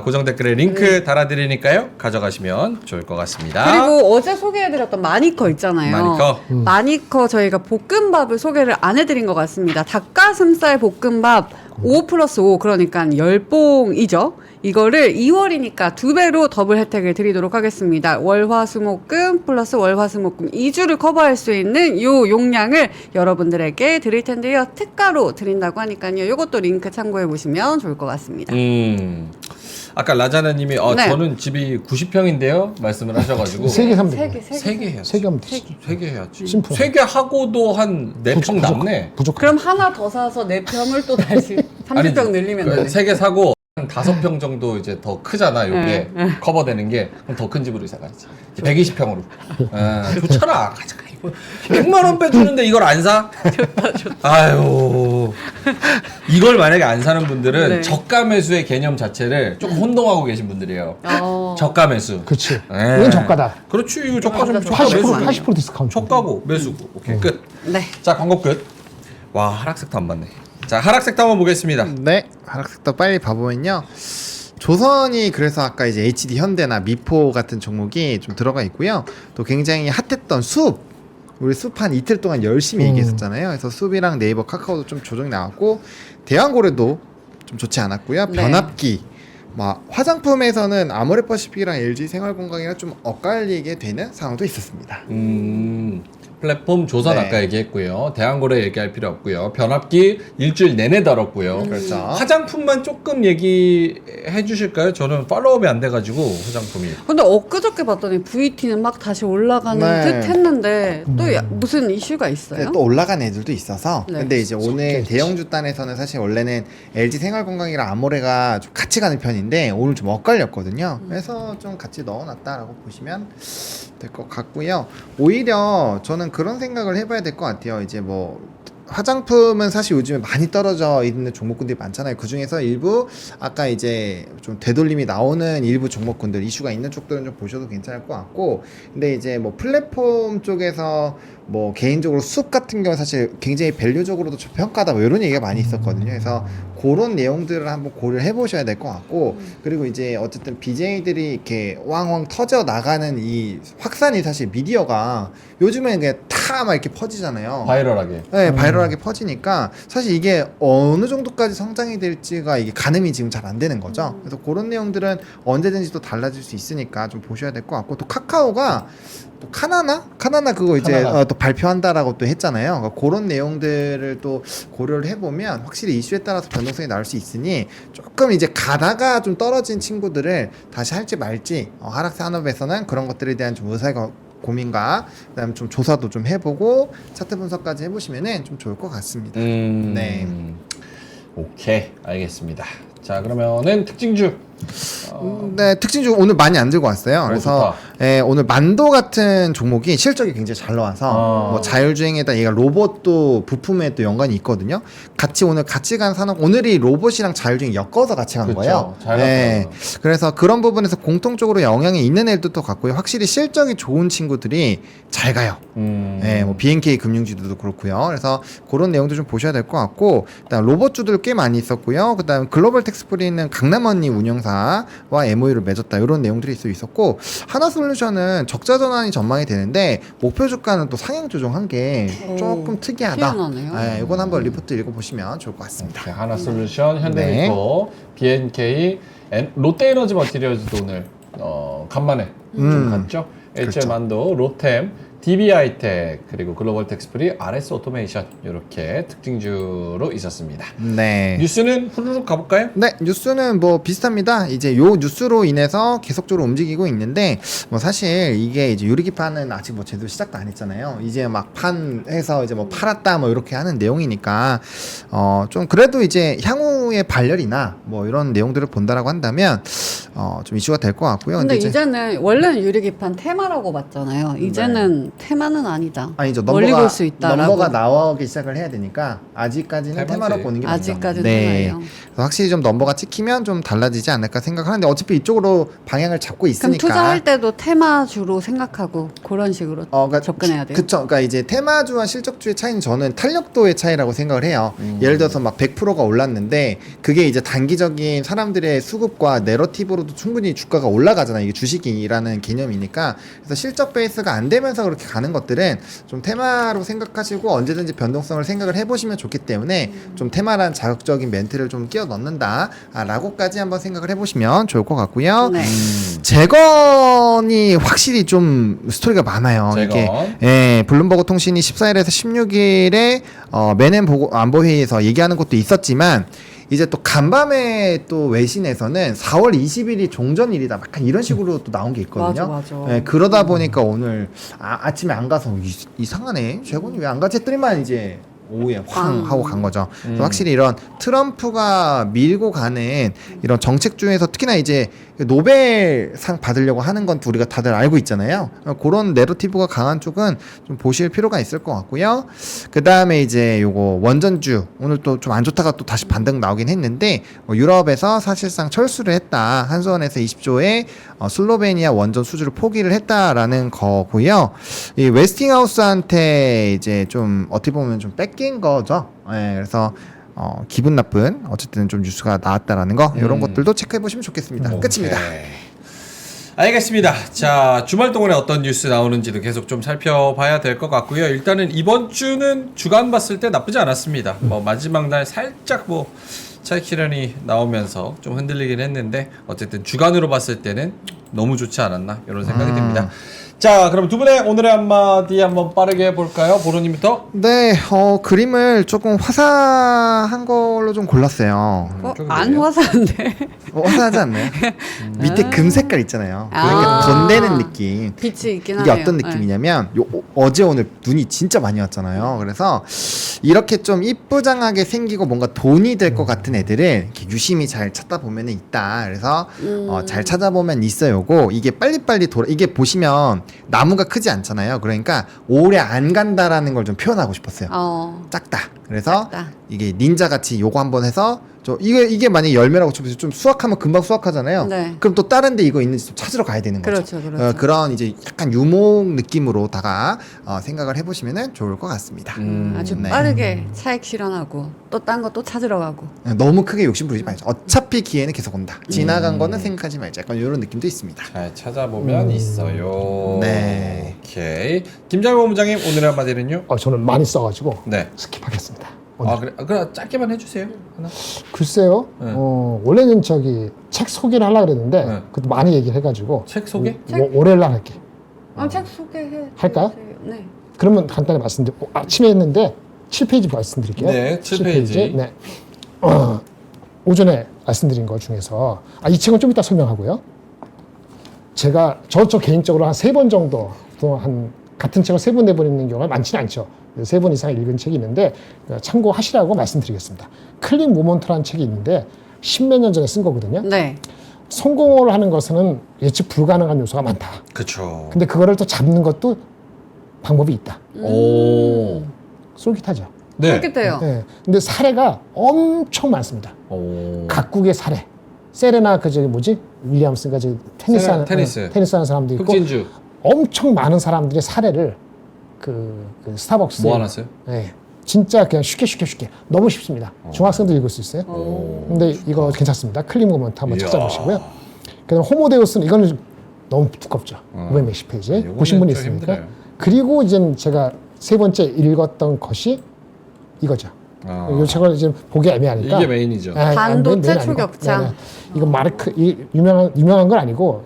고정 댓글에 링크 달아드리니까요. 가져가시면 좋을 것 같습니다. 그리고 어제 소개해드렸던 마니커 있잖아요. 마니커. 마니커 저희가 볶음밥을 소개를 안 해드린 것 같습니다. 닭가슴살 볶음밥 5+5 그러니까 10봉이죠. 이거를 2월이니까 2배로 더블 혜택을 드리도록 하겠습니다. 월화수목금 플러스 월화수목금 2주를 커버할 수 있는 요 용량을 여러분들에게 드릴 텐데요. 특가로 드린다고 하니까요. 이것도 링크 참고해 보시면 좋을 것 같습니다. 아까 라자나님이 네. 저는 집이 90평인데요 말씀을 하셔가지고 세 개 사면 세 되고. 개, 세 개 해야지. 세 개 하면 되지. 세 개 해야지. 심플. 세 개 하고도 한 4평 남네. 부족해. 그럼 하나 더 사서 4평을 또 다시 30평 늘리면 되네. 세 개 사고 한 5평 정도 이제 더 크잖아. 요게 커버되는 게 그럼 더 큰 집으로 이사 가야지. 120평으로. 좋잖아. 가자. 100만 원 빼주는데 이걸 안 사? 좋다. 아유. 이걸 만약에 안 사는 분들은 네. 저가 매수의 개념 자체를 조금 혼동하고 계신 분들이에요. 저가 매수. 그렇지. 예. 이건 저가다. 그렇지. 이거 저가 좀 저가 저가 80% 매수. 아니에요. 80% 디스카운트. 저가고 매수고. 오케이 끝. 네. 자 광고 끝. 와 하락색도 안 맞네. 자 하락색도 한번 보겠습니다. 네, 하락색도 빨리 봐보면요. 조선이 그래서 아까 이제 HD 현대나 미포 같은 종목이 좀 들어가 있고요. 또 굉장히 핫했던 숲. 우리 숲 한 이틀 동안 열심히 얘기했었잖아요. 그래서 숲이랑 네이버 카카오도 좀 조정이 나왔고 대왕고래도 좀 좋지 않았고요. 네. 변압기 막 화장품에서는 아모레퍼시픽이랑 LG 생활건강이랑 좀 엇갈리게 되는 상황도 있었습니다. 플랫폼 조선 네. 아까 얘기했고요. 대한고래 얘기할 필요 없고요. 변압기 일주일 내내 다뤘고요. 그렇죠. 화장품만 조금 얘기해 주실까요? 저는 팔로업이 안 돼가지고 화장품이. 근데 엊그저께 봤더니 VT는 막 다시 올라가는 네. 듯 했는데 또 무슨 이슈가 있어요? 또 올라간 애들도 있어서 네. 근데 이제 오늘 섞여있지. 대형주 단에서는 사실 원래는 LG 생활건강이랑 아모레가 좀 같이 가는 편인데 오늘 좀 엇갈렸거든요. 그래서 좀 같이 넣어놨다라고 보시면 될 것 같고요. 오히려 저는 그런 생각을 해봐야 될 것 같아요. 이제 뭐 화장품은 사실 요즘에 많이 떨어져 있는 종목군들이 많잖아요. 그 중에서 일부 아까 이제 좀 되돌림이 나오는 일부 종목군들 이슈가 있는 쪽들은 좀 보셔도 괜찮을 것 같고, 근데 이제 뭐 플랫폼 쪽에서 뭐 개인적으로 숲 같은 경우 사실 굉장히 밸류적으로도 좀 평가다 뭐 이런 얘기가 많이 있었거든요. 그래서 그런 내용들을 한번 고려를 해보셔야 될 것 같고, 그리고 이제 어쨌든 BJ들이 이렇게 왕왕 터져 나가는 이 확산이 사실 미디어가 요즘에 그냥 다 막 이렇게 퍼지잖아요. 바이럴하게. 네, 바이럴하게 퍼지니까 사실 이게 어느 정도까지 성장이 될지가 이게 가늠이 지금 잘 안 되는 거죠. 그래서 그런 내용들은 언제든지 또 달라질 수 있으니까 좀 보셔야 될 것 같고, 또 카카오가 또 카나나 그거 이제 카나나. 또 발표한다라고 또 했잖아요. 그러니까 그런 내용들을 또 고려를 해보면 확실히 이슈에 따라서 변동성이 나올 수 있으니 조금 이제 가다가 좀 떨어진 친구들을 다시 할지 말지 하락 산업에서는 그런 것들에 대한 좀 의사 고민과 그다음 좀 조사도 좀 해보고 차트 분석까지 해보시면은 좀 좋을 것 같습니다. 네. 오케이 알겠습니다. 자 그러면은 특징주. 네, 특징주 오늘 많이 안 들고 왔어요. 그래서 오늘 만도 같은 종목이 실적이 굉장히 잘 나와서 뭐 자율주행에다 얘가 로봇도 부품에 또 연관이 있거든요. 오늘 같이 간 산업, 오늘이 로봇이랑 자율주행 엮어서 같이 간 그쵸, 거예요. 잘 네, 갔어요. 그래서 그런 부분에서 공통적으로 영향이 있는 애들도 같고요. 확실히 실적이 좋은 친구들이 잘 가요. 네, 뭐 BNK 금융주들도 그렇고요. 그래서 그런 내용도 좀 보셔야 될 것 같고, 그다음 로봇주들 꽤 많이 있었고요. 그다음 글로벌 텍스프리는 강남언니 운영사와 MOU를 맺었다 이런 내용들이 있었고, 하나솔루션은 적자 전환이 전망이 되는데 목표 주가는 또 상향 조정한 게 조금 특이하다. 희한하네요. 네, 이건 한번 리포트 읽어보시면 좋을 것 같습니다. 오케이, 하나솔루션, 현대미포, BNK, 롯데에너지 머티리얼즈도 오늘 간만에 좀 갔죠. 그렇죠. HL만도, 로템, DB하이텍 그리고 글로벌 텍스프리, RS 오토메이션 이렇게 특징주로 있었습니다. 네. 뉴스는 후루룩 가볼까요? 네, 뉴스는 뭐 비슷합니다. 이제 요 뉴스로 인해서 계속적으로 움직이고 있는데, 뭐 사실 이게 이제 유리기판은 아직 뭐 제대로 시작도 안 했잖아요. 이제 막 판해서 이제 뭐 팔았다 뭐 이렇게 하는 내용이니까, 좀 그래도 이제 향후의 발열이나 뭐 이런 내용들을 본다라고 한다면, 좀 이슈가 될 것 같고요. 근데 이제 이제는 원래는 유리기판 테마라고 봤잖아요. 이제는 테마는 아니다. 아니죠. 멀리 볼 수 있다라고. 넘버가 나오기 시작을 해야 되니까 아직까지는 테마지. 테마로 보는 게 맞죠. 아직까지는 네. 테마예요. 그래서 확실히 좀 넘버가 찍히면 좀 달라지지 않을까 생각하는데 어차피 이쪽으로 방향을 잡고 그럼 있으니까. 투자할 때도 테마주로 생각하고 그런 식으로 그러니까 접근해야 돼요. 그쵸. 그러니까 이제 테마주와 실적주의 차이는 저는 탄력도의 차이라고 생각을 해요. 예를 들어서 막 100%가 올랐는데 그게 이제 단기적인 사람들의 수급과 내러티브로도 충분히 주가가 올라가잖아요. 이게 주식이라는 개념이니까. 그래서 실적 베이스가 안 되면서 그렇게 가는 것들은 좀 테마로 생각하시고 언제든지 변동성을 생각을 해보시면 좋기 때문에 좀 테마란 자극적인 멘트를 좀 끼워 넣는다라고까지 한번 생각을 해보시면 좋을 것 같고요. 네. 재건이 확실히 좀 스토리가 많아요. 재건. 이게 블룸버그 통신이 14일에서 16일에 매년 안보 회의에서 얘기하는 것도 있었지만 이제 또 간밤에 또 외신에서는 4월 20일이 종전일이다. 막 이런 식으로 또 나온 게 있거든요. 맞아. 그러다 보니까 오늘 아침에 안 가서 이상하네. 재건이 왜 안 가지 했더니만 이제 오후에 황 하고 간 거죠. 그래서 확실히 이런 트럼프가 밀고 가는 이런 정책 중에서 특히나 이제 노벨상 받으려고 하는 건 우리가 다들 알고 있잖아요. 그런 내러티브가 강한 쪽은 좀 보실 필요가 있을 것 같고요. 그 다음에 이제 요거 원전주 오늘 또 좀 안 좋다가 또 다시 반등 나오긴 했는데 유럽에서 사실상 철수를 했다. 한수원에서 20조의 슬로베니아 원전 수주를 포기를 했다라는 거고요. 이 웨스팅하우스한테 이제 좀 어떻게 보면 좀 뺏긴 거죠. 그래서 기분 나쁜 어쨌든 좀 뉴스가 나왔다라는 거 이런 것들도 체크해 보시면 좋겠습니다. 끝입니다. 오케이. 알겠습니다. 자, 주말 동안에 어떤 뉴스 나오는지도 계속 좀 살펴봐야 될 것 같고요. 일단은 이번 주는 주간 봤을 때 나쁘지 않았습니다. 뭐 마지막 날 살짝 뭐 차익 실현이 나오면서 좀 흔들리긴 했는데 어쨌든 주간으로 봤을 때는 너무 좋지 않았나 이런 생각이 듭니다. 자, 그럼 두 분의 오늘의 한마디 한번 빠르게 해볼까요? 보로님부터. 네, 그림을 조금 화사한 걸로 좀 골랐어요. 안 화사한데. 화사하지 않나요? 밑에 금 색깔 있잖아요. 아. 그게 덧내는 느낌. 빛이 있긴 이게 하네요. 어떤 느낌이냐면 어제 오늘 눈이 진짜 많이 왔잖아요. 그래서 이렇게 좀 이쁘장하게 생기고 뭔가 돈이 될 것 같은 애들은 이렇게 유심히 잘 찾다 보면 있다. 그래서 잘 찾아보면 있어요고 이게 빨리빨리 이게 보시면 나무가 크지 않잖아요. 그러니까 오래 안 간다라는 걸 좀 표현하고 싶었어요. 작다. 그래서 작다. 이게 닌자 같이 요거 한번 해서 이게 만약에 열매라고 쳐보세요. 좀 수확하면 금방 수확하잖아요. 네. 그럼 또 다른 데 이거 있는지 좀 찾으러 가야 되는 거죠. 그렇죠. 그런 이제 약간 유목 느낌으로다가 생각을 해보시면 좋을 것 같습니다. 아주 네. 빠르게 차익 실현하고 또 딴 거 또 찾으러 가고. 너무 크게 욕심 부리지 말자. 어차피 기회는 계속 온다. 지나간 거는 생각하지 말자. 약간 이런 느낌도 있습니다. 잘 찾아보면 있어요. 네. 오케이. 김장호 본부장님 오늘의 한마디는요? 저는 많이 써가지고 네. 스킵하겠습니다. 아, 그래 짧게만 해주세요. 하나. 글쎄요. 네. 원래는 책 소개를 하려고 그랬는데 네. 그것도 많이 얘기를 해가지고 책 소개? 월요일 날 할게. 책 소개해. 할까요? 주세요. 네. 그러면 간단히 말씀드릴게요. 아침에 했는데 7페이지 말씀드릴게요. 네, 7페이지. 네. 오전에 말씀드린 것 중에서 이 책은 좀 이따 설명하고요. 제가 저 개인적으로 한 3번 정도 또 한 같은 책을 3번, 4번 읽는 경우가 많지는 않죠. 3번 이상 읽은 책이 있는데 참고하시라고 말씀드리겠습니다. 클릭 모먼트라는 책이 있는데 10몇 년 전에 쓴 거거든요. 네. 성공을 하는 것은 예측 불가능한 요소가 많다. 그쵸. 근데 그거를 또 잡는 것도 방법이 있다. 오. 솔깃하죠. 네. 그렇겠대요. 네. 근데 사례가 엄청 많습니다. 오. 각국의 사례. 세레나 윌리엄스가 테니스 하는 사람도 있고 흑진주. 엄청 많은 사람들의 사례를 그 스타벅스 모아놨어요? 네. 진짜 그냥 쉽게 너무 쉽습니다. 중학생도 읽을 수 있어요. 근데 이거 괜찮습니다. 클릭 모먼트 한번 이야. 찾아보시고요. 그다음 호모데우스는 이거는 좀 너무 두껍죠. 500몇십 페이지. 요거는 보신 분이 좀 있습니까? 힘들어요. 그리고 이제 제가 3번째 읽었던 것이 이거죠. 이 책을 이제 보기 애매하니까 이게 메인이죠. 반도체 메인 아니고. 초격장. 네네. 이거 유명한 건 아니고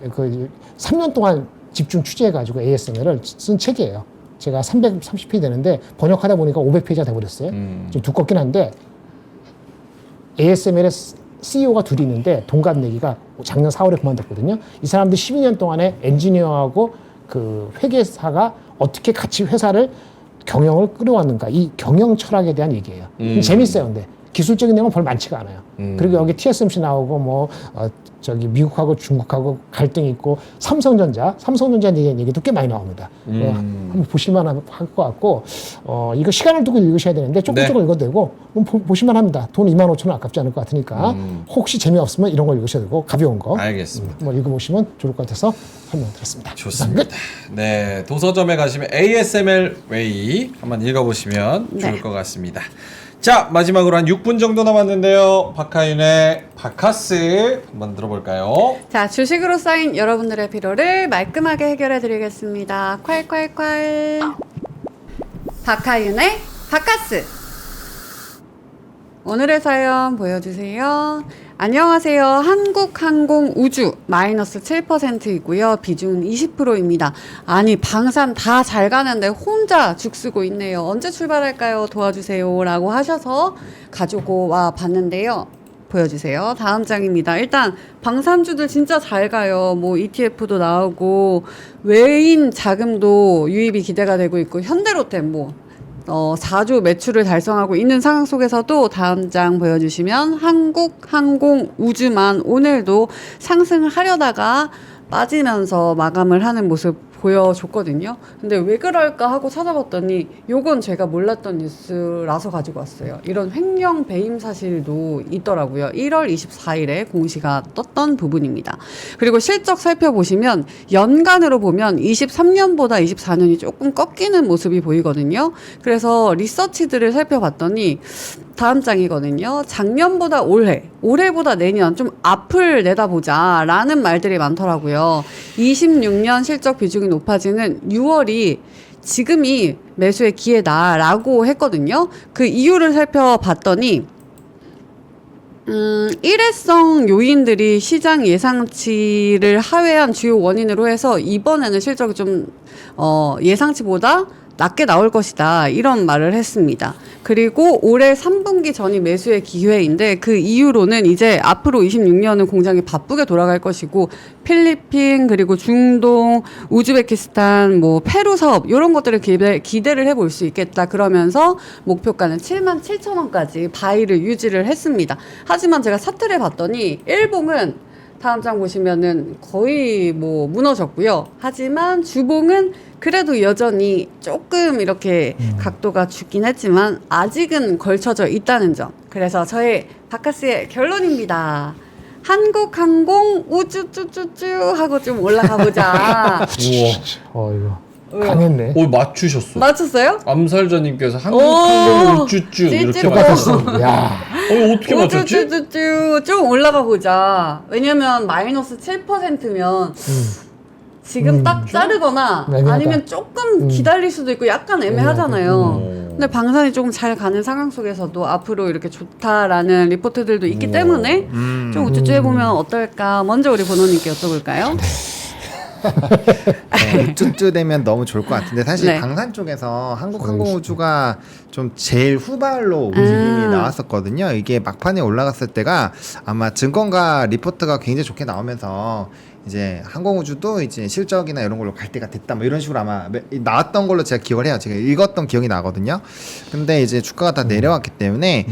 3년 동안 집중 취재해가지고 ASML을 쓴 책이에요. 제가 330페이지 되는데 번역하다 보니까 500페이지가 돼버렸어요. 좀 두껍긴 한데 ASML의 CEO가 둘이 있는데 동갑내기가 작년 4월에 그만뒀거든요. 이 사람들 12년 동안에 엔지니어하고 그 회계사가 어떻게 같이 회사를 경영을 끌어왔는가 이 경영 철학에 대한 얘기예요. 재밌어요. 근데 기술적인 내용은 별로 많지가 않아요. 그리고 여기 TSMC 나오고 뭐 저기 미국하고 중국하고 갈등이 있고 삼성전자에 대한 얘기도 꽤 많이 나옵니다. 한번 보실만할 것 같고 이거 시간을 두고 읽으셔야 되는데 조금 읽어도 되고 보실만합니다. 돈 25,000원 아깝지 않을 것 같으니까 혹시 재미없으면 이런 걸 읽으셔도 되고 가벼운 거 알겠습니다. 한번 읽어보시면 좋을 것 같아서 설명드렸습니다. 좋습니다. 네, 도서점에 가시면 ASML 웨이 한번 읽어보시면 좋을 것 같습니다. 자, 마지막으로 한 6분 정도 남았는데요. 박하윤의 바카스 한번 들어볼까요? 자, 주식으로 쌓인 여러분들의 피로를 말끔하게 해결해 드리겠습니다. 콸콸콸. 박하윤의 바카스. 오늘의 사연 보여주세요. 안녕하세요. 한국항공우주 마이너스 7%이고요. 비중은 20%입니다. 아니 방산 다 잘 가는데 혼자 죽 쓰고 있네요. 언제 출발할까요? 도와주세요. 라고 하셔서 가지고 와 봤는데요. 보여주세요. 다음 장입니다. 일단 방산주들 진짜 잘 가요. 뭐 ETF도 나오고 외인 자금도 유입이 기대가 되고 있고 현대로템 뭐 4조 매출을 달성하고 있는 상황 속에서도 다음 장 보여주시면 한국항공우주만 오늘도 상승을 하려다가 빠지면서 마감을 하는 모습 보여줬거든요. 근데 왜 그럴까 하고 찾아봤더니 요건 제가 몰랐던 뉴스라서 가지고 왔어요. 이런 횡령 배임 사실도 있더라고요. 1월 24일에 공시가 떴던 부분입니다. 그리고 실적 살펴보시면 연간으로 보면 23년보다 24년이 조금 꺾이는 모습이 보이거든요. 그래서 리서치들을 살펴봤더니 다음 장이거든요. 작년보다 올해보다 내년 좀 앞을 내다보자 라는 말들이 많더라고요. 26년 실적 비중이 높아지는 6월이 지금이 매수의 기회다라고 했거든요. 그 이유를 살펴봤더니 일회성 요인들이 시장 예상치를 하회한 주요 원인으로 해서 이번에는 실적이 좀 예상치보다 낮게 나올 것이다 이런 말을 했습니다. 그리고 올해 3분기 전이 매수의 기회인데 그 이유로는 이제 앞으로 26년은 공장이 바쁘게 돌아갈 것이고 필리핀 그리고 중동 우즈베키스탄 뭐 페루 사업 이런 것들을 기대를 해볼 수 있겠다 그러면서 목표가는 77,000원까지 바이를 유지를 했습니다. 하지만 제가 차트를 봤더니 일봉은 다음 장 보시면은 거의 뭐 무너졌고요. 하지만 주봉은 그래도 여전히 조금 이렇게 각도가 죽긴 했지만 아직은 걸쳐져 있다는 점. 그래서 저의 바카스의 결론입니다. 한국항공 우쭈 쭈쭈쭈 하고 좀 올라가 보자. 우와, 이거 왜요? 강했네. 오, 맞추셨어. 맞췄어요? 암살자님께서 한국항공 우쭈쭈 이렇게 맞췄어. 야, 어떻게 맞췄지? 우쭈쭈쭈쭈 좀 올라가 보자. 왜냐면 마이너스 7%면 지금 딱 자르거나 애매하다. 아니면 조금 기다릴 수도 있고 약간 애매하잖아요. 근데 방산이 조금 잘 가는 상황 속에서도 앞으로 이렇게 좋다라는 리포트들도 있기 때문에 좀 우쭈쭈 해보면 어떨까? 먼저 우리 번호님께 여쭤볼까요? 우쭈쭈 되면 너무 좋을 것 같은데 사실 네. 방산 쪽에서 한국항공우주가 좀 제일 후발로 움직임이 나왔었거든요. 이게 막판에 올라갔을 때가 아마 증권가 리포트가 굉장히 좋게 나오면서 이제 항공우주도 이제 실적이나 이런 걸로 갈 때가 됐다 뭐 이런 식으로 아마 나왔던 걸로 제가 기억을 해요. 제가 읽었던 기억이 나거든요. 근데 이제 주가가 다 내려왔기 때문에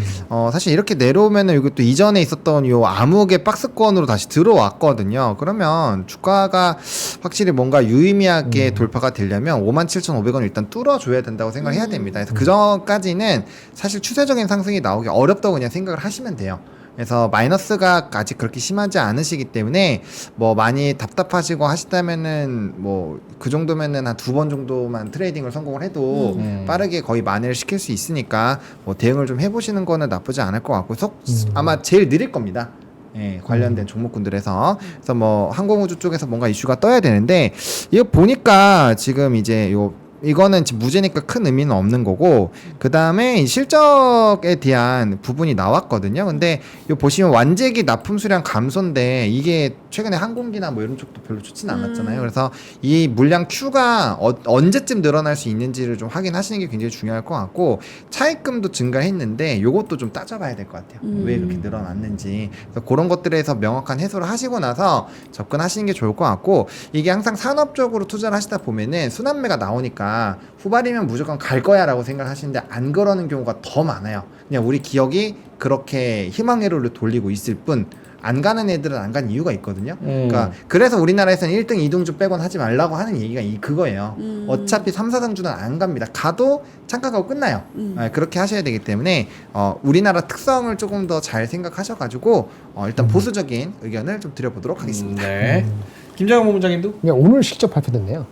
사실 이렇게 내려오면은 이것도 이전에 있었던 요 암흑의 박스권으로 다시 들어왔거든요. 그러면 주가가 확실히 뭔가 유의미하게 돌파가 되려면 57,500원 일단 뚫어줘야 된다고 생각을 해야 됩니다. 그래서 그 전까지는 사실 추세적인 상승이 나오기 어렵다고 그냥 생각을 하시면 돼요. 그래서 마이너스가 아직 그렇게 심하지 않으시기 때문에 뭐 많이 답답하시고 하시다면은 뭐 그 정도면은 한 2번 정도만 트레이딩을 성공을 해도 빠르게 거의 만회를 시킬 수 있으니까 뭐 대응을 좀 해보시는 거는 나쁘지 않을 것 같고 아마 제일 느릴 겁니다. 예, 관련된 종목군들에서. 그래서 뭐 항공우주 쪽에서 뭔가 이슈가 떠야 되는데 이거 보니까 지금 이제 이거는 지금 무죄니까 큰 의미는 없는 거고, 그 다음에 실적에 대한 부분이 나왔거든요. 근데 요 보시면 완제기 납품 수량 감소인데 이게 최근에 항공기나 뭐 이런 쪽도 별로 좋지는 않았잖아요. 그래서 이 물량 Q가 언제쯤 늘어날 수 있는지를 좀 확인하시는 게 굉장히 중요할 것 같고 차입금도 증가했는데 요것도 좀 따져봐야 될 것 같아요. 왜 그렇게 늘어났는지. 그래서 그런 것들에서 명확한 해소를 하시고 나서 접근하시는 게 좋을 것 같고 이게 항상 산업적으로 투자를 하시다 보면은 순환매가 나오니까 후발이면 무조건 갈 거야라고 생각하시는데 안 그러는 경우가 더 많아요. 그냥 우리 기억이 그렇게 희망회로를 돌리고 있을 뿐 안 가는 애들은 안 가는 이유가 있거든요. 그러니까 그래서 우리나라에서는 1등, 2등주 빼곤 하지 말라고 하는 얘기가 그거예요. 어차피 3, 4등주는 안 갑니다. 가도 창가가고 끝나요. 그렇게 하셔야 되기 때문에 우리나라 특성을 조금 더 잘 생각하셔가지고 일단 보수적인 의견을 좀 드려보도록 하겠습니다. 네. 김장현 본부장님도? 그냥 오늘 실적 발표됐네요.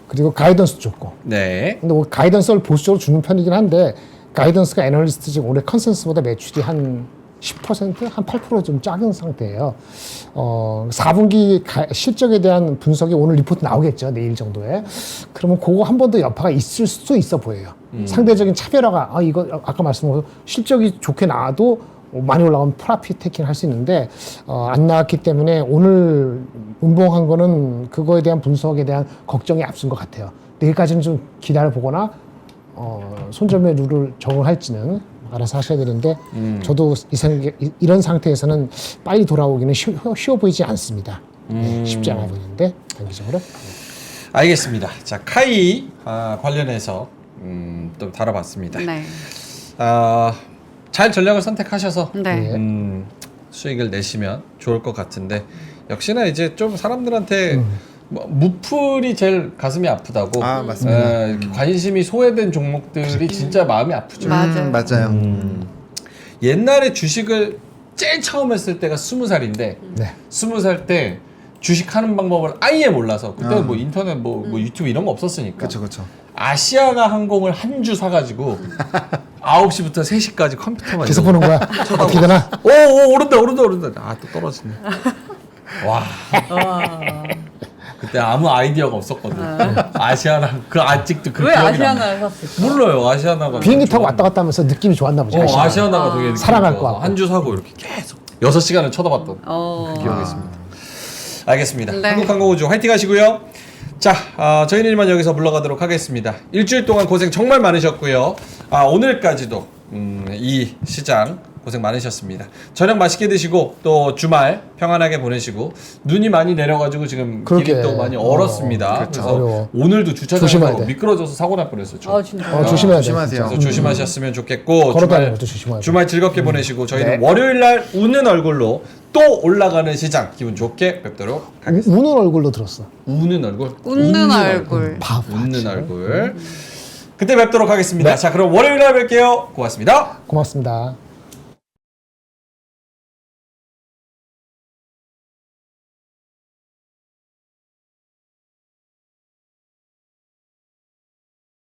그리고 가이던스 줬고. 네. 근데 뭐 가이던스를 보수적으로 주는 편이긴 한데 가이던스가 애널리스트 지금 올해 컨센서스보다 매출이 한 10%? 한 8%좀 작은 상태예요. 4분기 실적에 대한 분석이 오늘 리포트 나오겠죠. 내일 정도에. 그러면 그거 한 번 더 여파가 있을 수도 있어 보여요. 상대적인 차별화가 이거 아까 말씀드린 실적이 좋게 나와도 많이 올라가면 프라핏 테킹 할 수 있는데 안 나왔기 때문에 오늘 운봉한 거는 그거에 대한 분석에 대한 걱정이 앞선 것 같아요. 내일까지는 좀 기다려 보거나 손절매 룰을 적용할지는 알아서 하셔야 되는데 저도 이런 상태에서는 빨리 돌아오기는 쉬워 보이지 않습니다. 네, 쉽지 않아 보이는데 단기적으로. 알겠습니다. 자, 카이 관련해서 좀 다뤄봤습니다. 네. 잘 전략을 선택하셔서 네. 수익을 내시면 좋을 것 같은데 역시나 이제 좀 사람들한테 뭐 무풀이 제일 가슴이 아프다고. 맞습니다. 이렇게 관심이 소외된 종목들이 진짜 마음이 아프죠. 맞아요. 맞아요. 옛날에 주식을 제일 처음 했을 때가 20살인데 네. 20살 때 주식하는 방법을 아예 몰라서 그때 뭐 인터넷 뭐 유튜브 이런 거 없었으니까 그렇죠. 아시아나 항공을 한 주 사가지고 9시부터 3시까지 컴퓨터만 계속 보는 거야. 어떻게 되나? 오 오른다. 아 또 떨어지네. 와. 그때 아무 아이디어가 없었거든. 아시아나 그 아직도 그 왜 기억이 아시아나를 샀을까? 몰라요. 아시아나가 비행기 타고 왔다 갔다 하면서 느낌이 좋았나 보죠. 아시아나가 되게 사랑할 것 같고. 한 주 사고 이렇게 계속 6시간을 쳐다봤던 그 기억이 있습니다. 알겠습니다. 네. 한국항공우주 화이팅 하시고요. 자, 저희는 이만 여기서 물러가도록 하겠습니다. 일주일 동안 고생 정말 많으셨고요. 오늘까지도 이 시장 고생 많으셨습니다. 저녁 맛있게 드시고 또 주말 평안하게 보내시고 눈이 많이 내려가지고 지금 그러게. 길이 또 많이 얼었습니다. 그렇죠. 그래서 어려워. 오늘도 조심해야 주차장에서 돼. 미끄러져서 사고 날 뻔했어요. 저. 진짜. 조심해야 돼. 조심하세요. 그래서 조심하셨으면 좋겠고 걸어다니는 것도 조심하고. 주말 즐겁게 보내시고 저희는 네. 월요일 날 웃는 얼굴로 또 올라가는 시장 기분 좋게 뵙도록 하겠습니다. 우는 얼굴로 들었어. 우는 얼굴, 웃는 얼굴. 웃는 얼굴. 그때 뵙도록 하겠습니다. 자, 그럼 월요일 날 뵐게요. 고맙습니다. 고맙습니다.